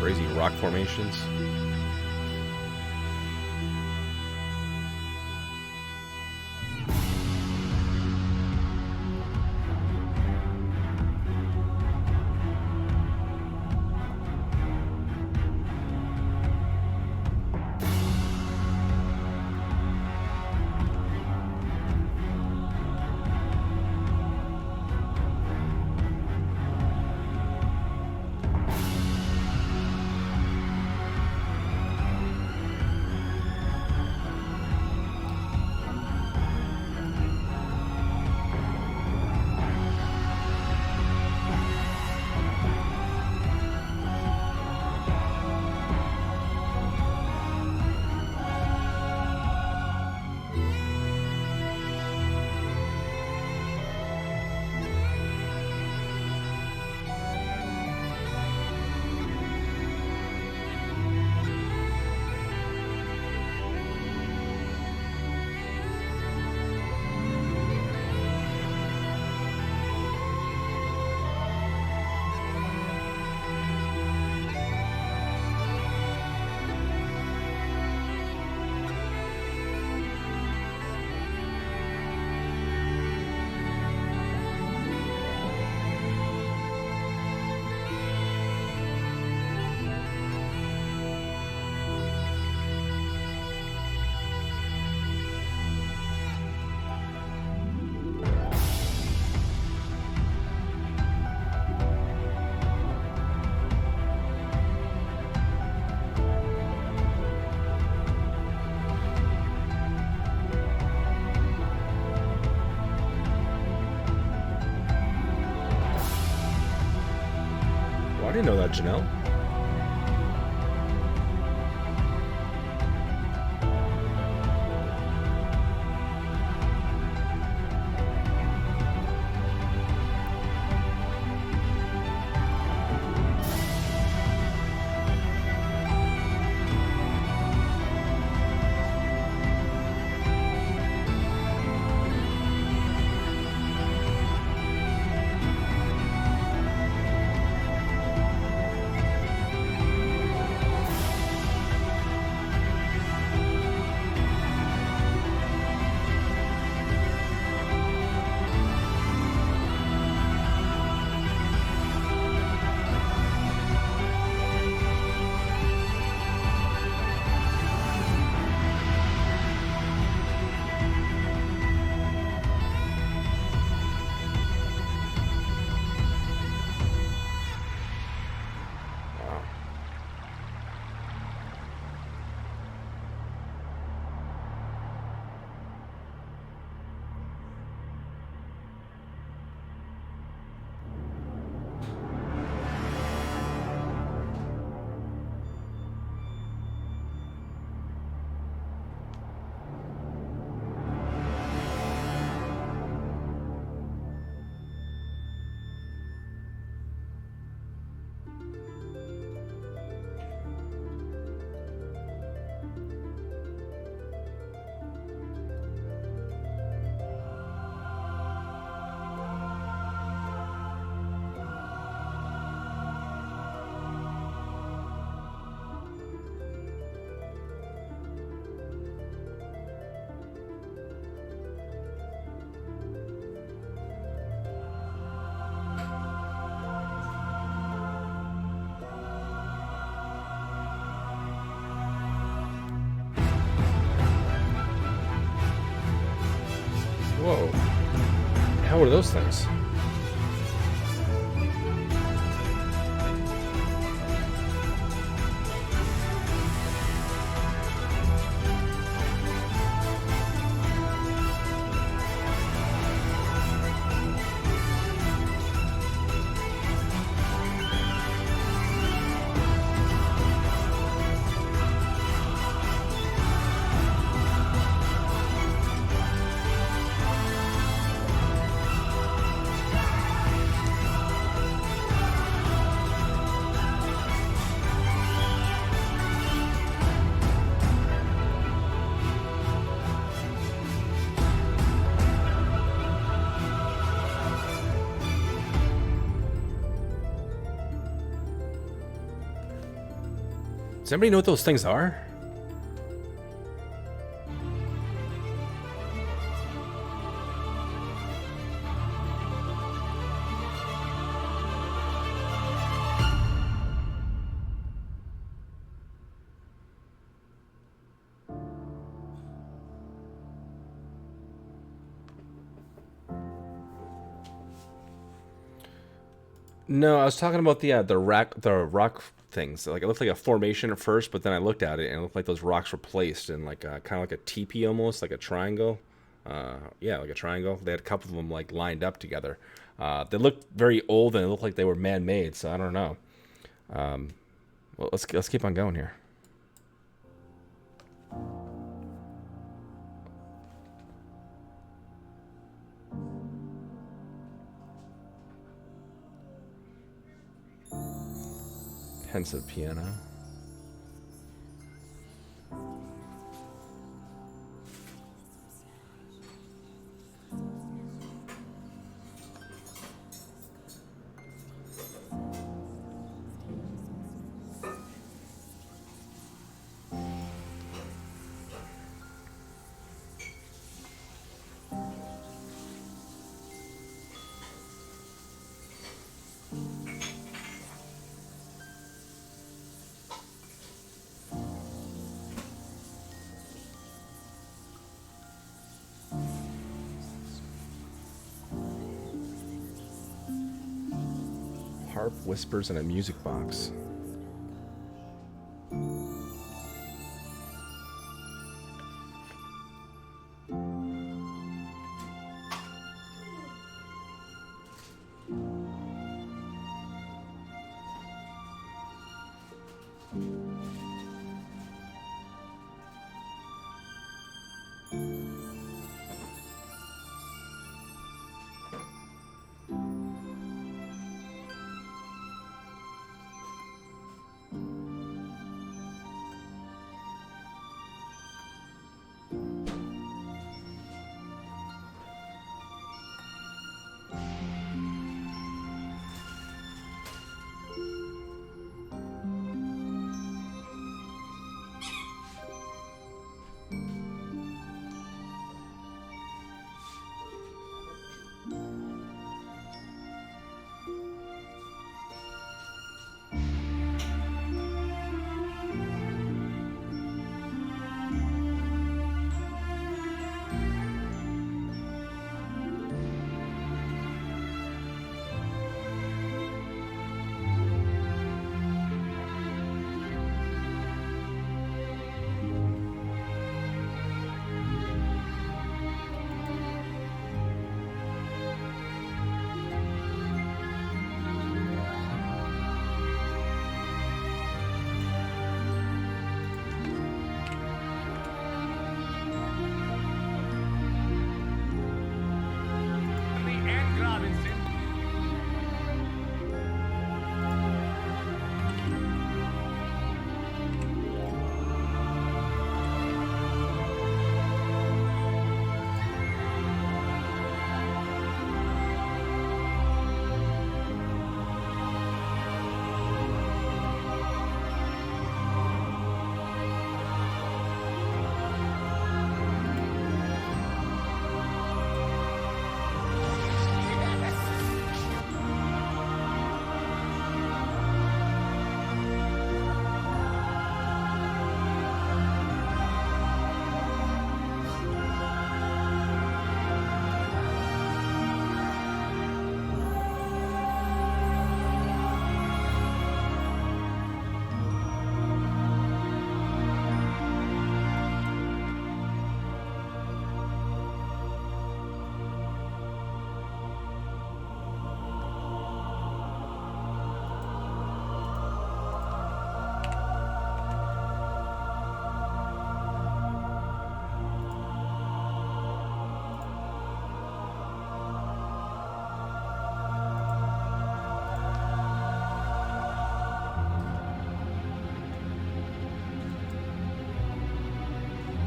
Crazy rock formations. I didn't know that, Janelle. what are those things? Does anybody know what those things are? No, I was talking about the rock things. Like it looked like a formation at first, but then I looked at it and it looked like those rocks were placed in like kind of like a teepee almost, like a triangle. Yeah, like a triangle. They had a couple of them like lined up together. They looked very old and it looked like they were man-made. So I don't know. Well, let's keep on going here. Pensive piano. Harp, whispers, and a music box.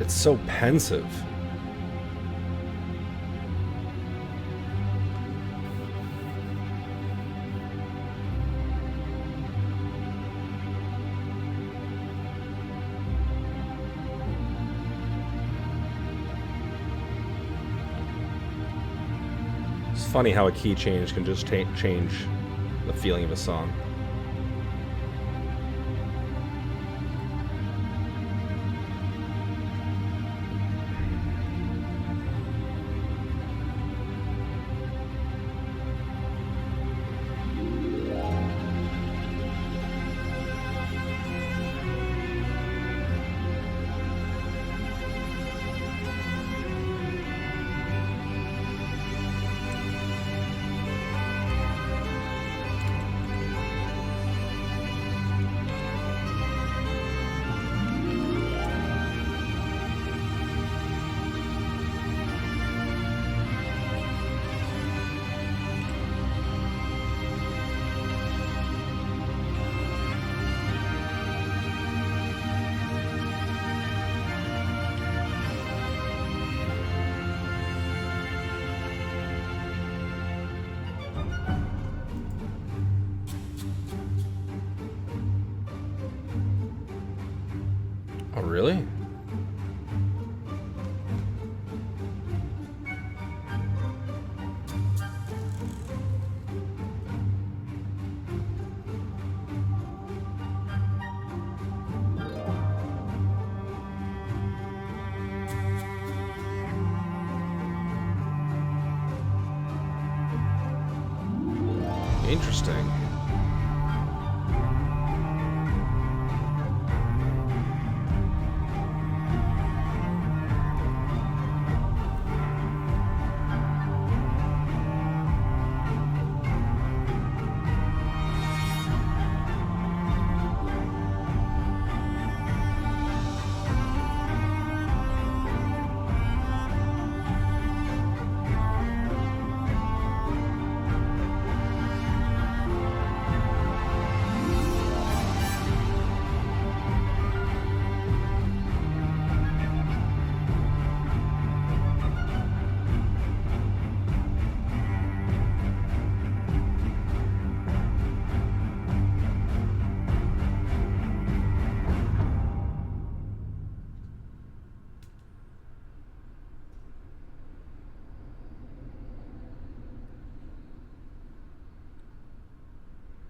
It's so pensive. It's funny how a key change can just change the feeling of a song. Oh, really? Interesting.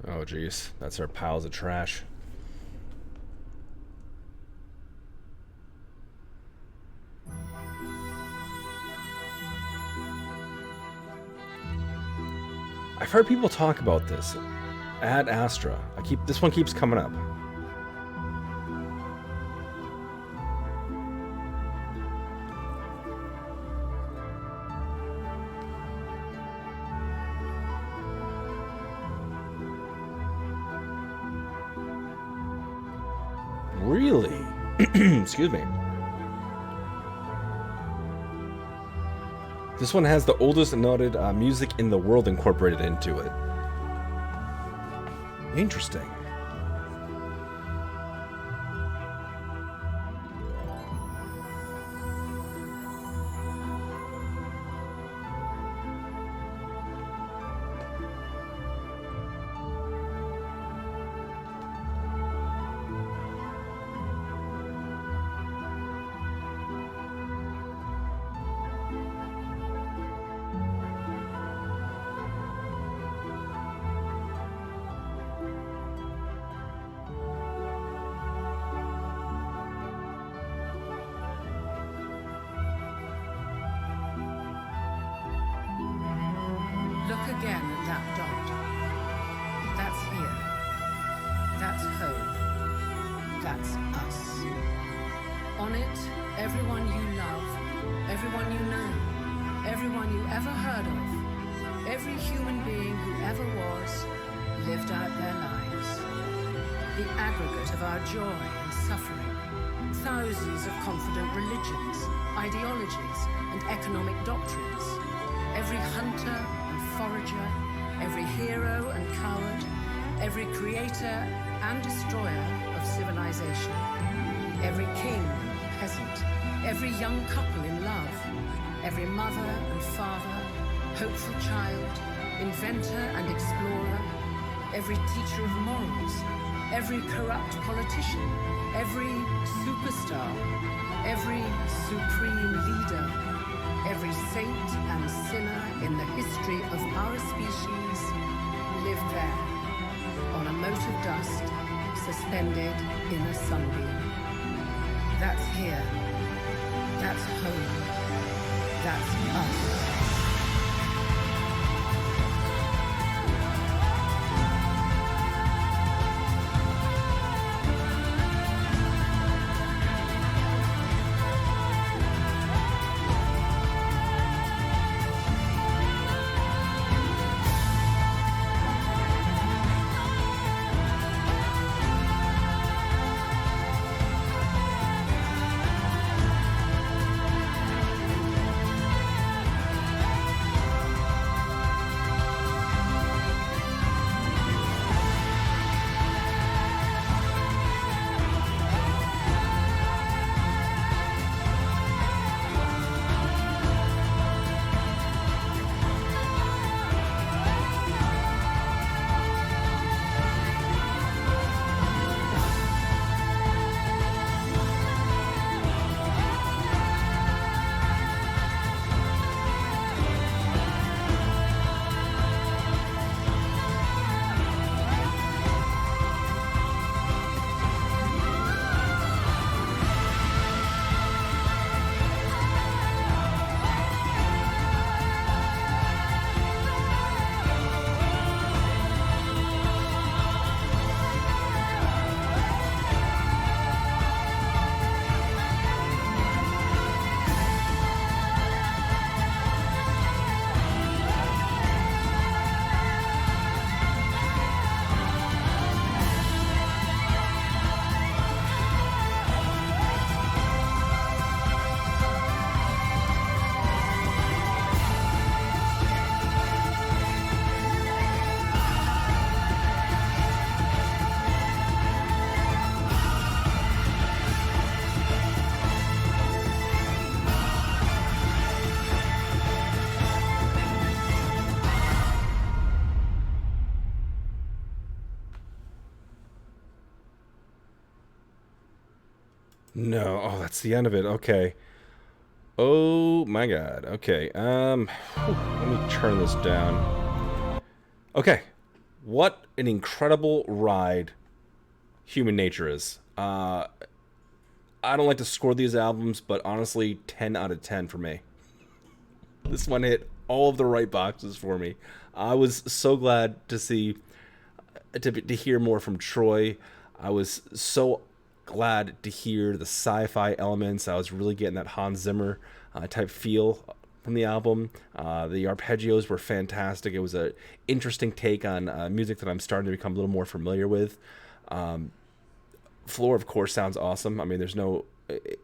Oh, geez. That's our piles of trash. I've heard people talk about this. Ad Astra. This one keeps coming up. Really? Excuse me. This one has the oldest noted music in the world incorporated into it. Interesting. Look again at that dot. That's here. That's home. That's us. On it, everyone you love, everyone you know, everyone you ever heard of, every human being who ever was, lived out their lives. The aggregate of our joy and suffering, thousands of confident religions, ideologies, and economic doctrines. Every hunter and forager, every hero and coward, every creator and destroyer of civilization, every king and peasant, every young couple in love, every mother and father, hopeful child, inventor and explorer, every teacher of morals, every corrupt politician, every superstar, every supreme leader, every saint and sinner in the history of our species lived there, on a mote of dust, suspended in a sunbeam. That's here. That's home. That's us. No, oh, that's the end of it. Okay. Oh my God. Okay. Let me turn this down. Okay. What an incredible ride Human Nature is. I don't like to score these albums, but honestly, 10 out of 10 for me. This one hit all of the right boxes for me. I was so glad to see, to hear more from Troy. I was so glad to hear the sci-fi elements. I was really getting that Hans Zimmer type feel from the album. The arpeggios were fantastic. It was an interesting take on music that I'm starting to become a little more familiar with. Floor, of course, sounds awesome. I mean,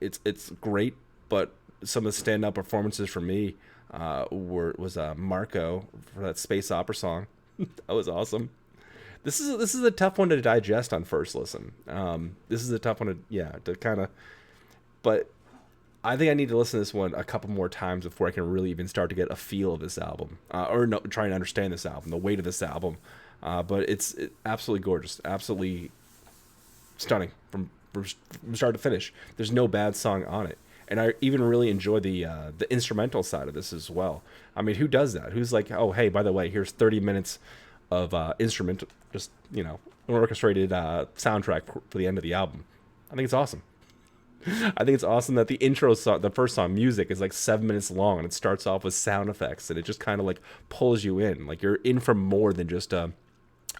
it's great, but some of the standout performances for me was Marco for that space opera song. That was awesome. This is a tough one to digest on first listen. This is a tough one to kind of, but I think I need to listen to this one a couple more times before I can really even start to get a feel of this album, or no, trying to understand this album, the weight of this album. But it's absolutely gorgeous, absolutely stunning from start to finish. There's no bad song on it, and I even really enjoy the instrumental side of this as well. I mean, who does that? Who's like, oh hey, by the way, here's 30 minutes of instrument, just an orchestrated soundtrack for the end of the album. I think it's awesome. I think it's awesome that the intro song, the first song, Music, is like 7 minutes long, and it starts off with sound effects, and it just kind of like pulls you in. Like you're in for more than just a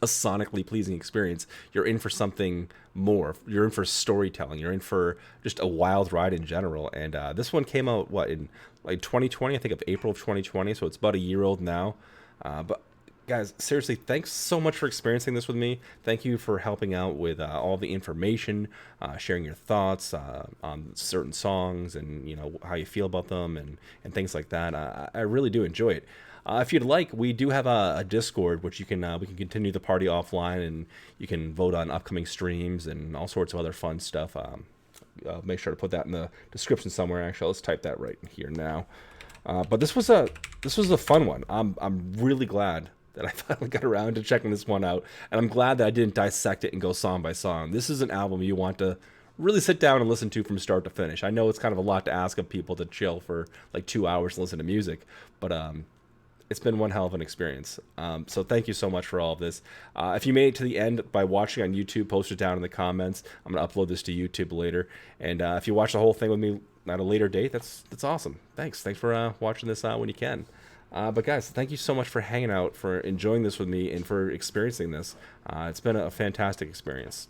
sonically pleasing experience. You're in for something more. You're in for storytelling. You're in for just a wild ride in general. And this one came out in like 2020, I think of April of 2020, so it's about a year old now. But guys, seriously, thanks so much for experiencing this with me. Thank you for helping out with all the information, sharing your thoughts on certain songs, and how you feel about them, and things like that. I really do enjoy it. If you'd like, we do have a Discord, which we can continue the party offline, and you can vote on upcoming streams and all sorts of other fun stuff. I'll make sure to put that in the description somewhere. Actually, let's type that right here now. But this was a fun one. I'm really glad that I finally got around to checking this one out, and I'm glad that I didn't dissect it and go song by song. This is an album you want to really sit down and listen to from start to finish. I know it's kind of a lot to ask of people to chill for like 2 hours and listen to music, but it's been one hell of an experience. So thank you so much for all of this. If you made it to the end by watching on YouTube, post it down in the comments. I'm going to upload this to YouTube later. And if you watch the whole thing with me at a later date, that's awesome. Thanks for watching this when you can. But guys, thank you so much for hanging out, for enjoying this with me, and for experiencing this. It's been a fantastic experience.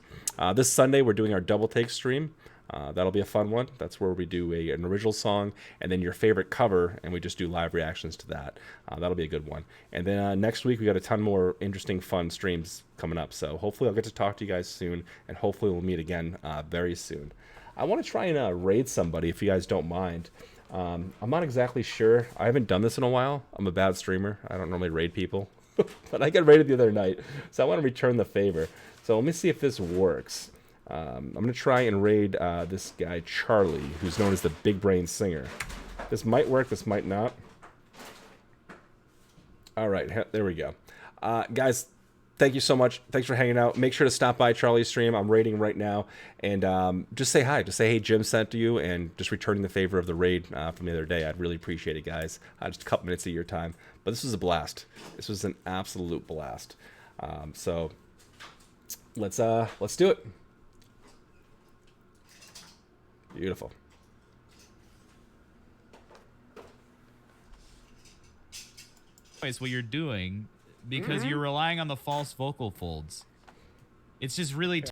This Sunday, we're doing our double take stream. That'll be a fun one. That's where we do an original song and then your favorite cover, and we just do live reactions to that. That'll be a good one. And then next week, we got a ton more interesting, fun streams coming up. So hopefully I'll get to talk to you guys soon, and hopefully we'll meet again very soon. I want to try and raid somebody if you guys don't mind. I'm not exactly sure. I haven't done this in a while. I'm a bad streamer. I don't normally raid people. But I got raided the other night, so I want to return the favor. So let me see if this works. I'm going to try and raid this guy, Charlie, who's known as the Big Brain Singer. This might work, this might not. All right, there we go. Guys, thank you so much. Thanks for hanging out. Make sure to stop by Charlie's stream. I'm raiding right now. And just say hi. Just say, hey, Jim sent you, and just returning the favor of the raid from the other day. I'd really appreciate it, guys. Just a couple minutes of your time. But this was a blast. This was an absolute blast. So let's do it. Beautiful. What you're doing, because you're relying on the false vocal folds. It's just really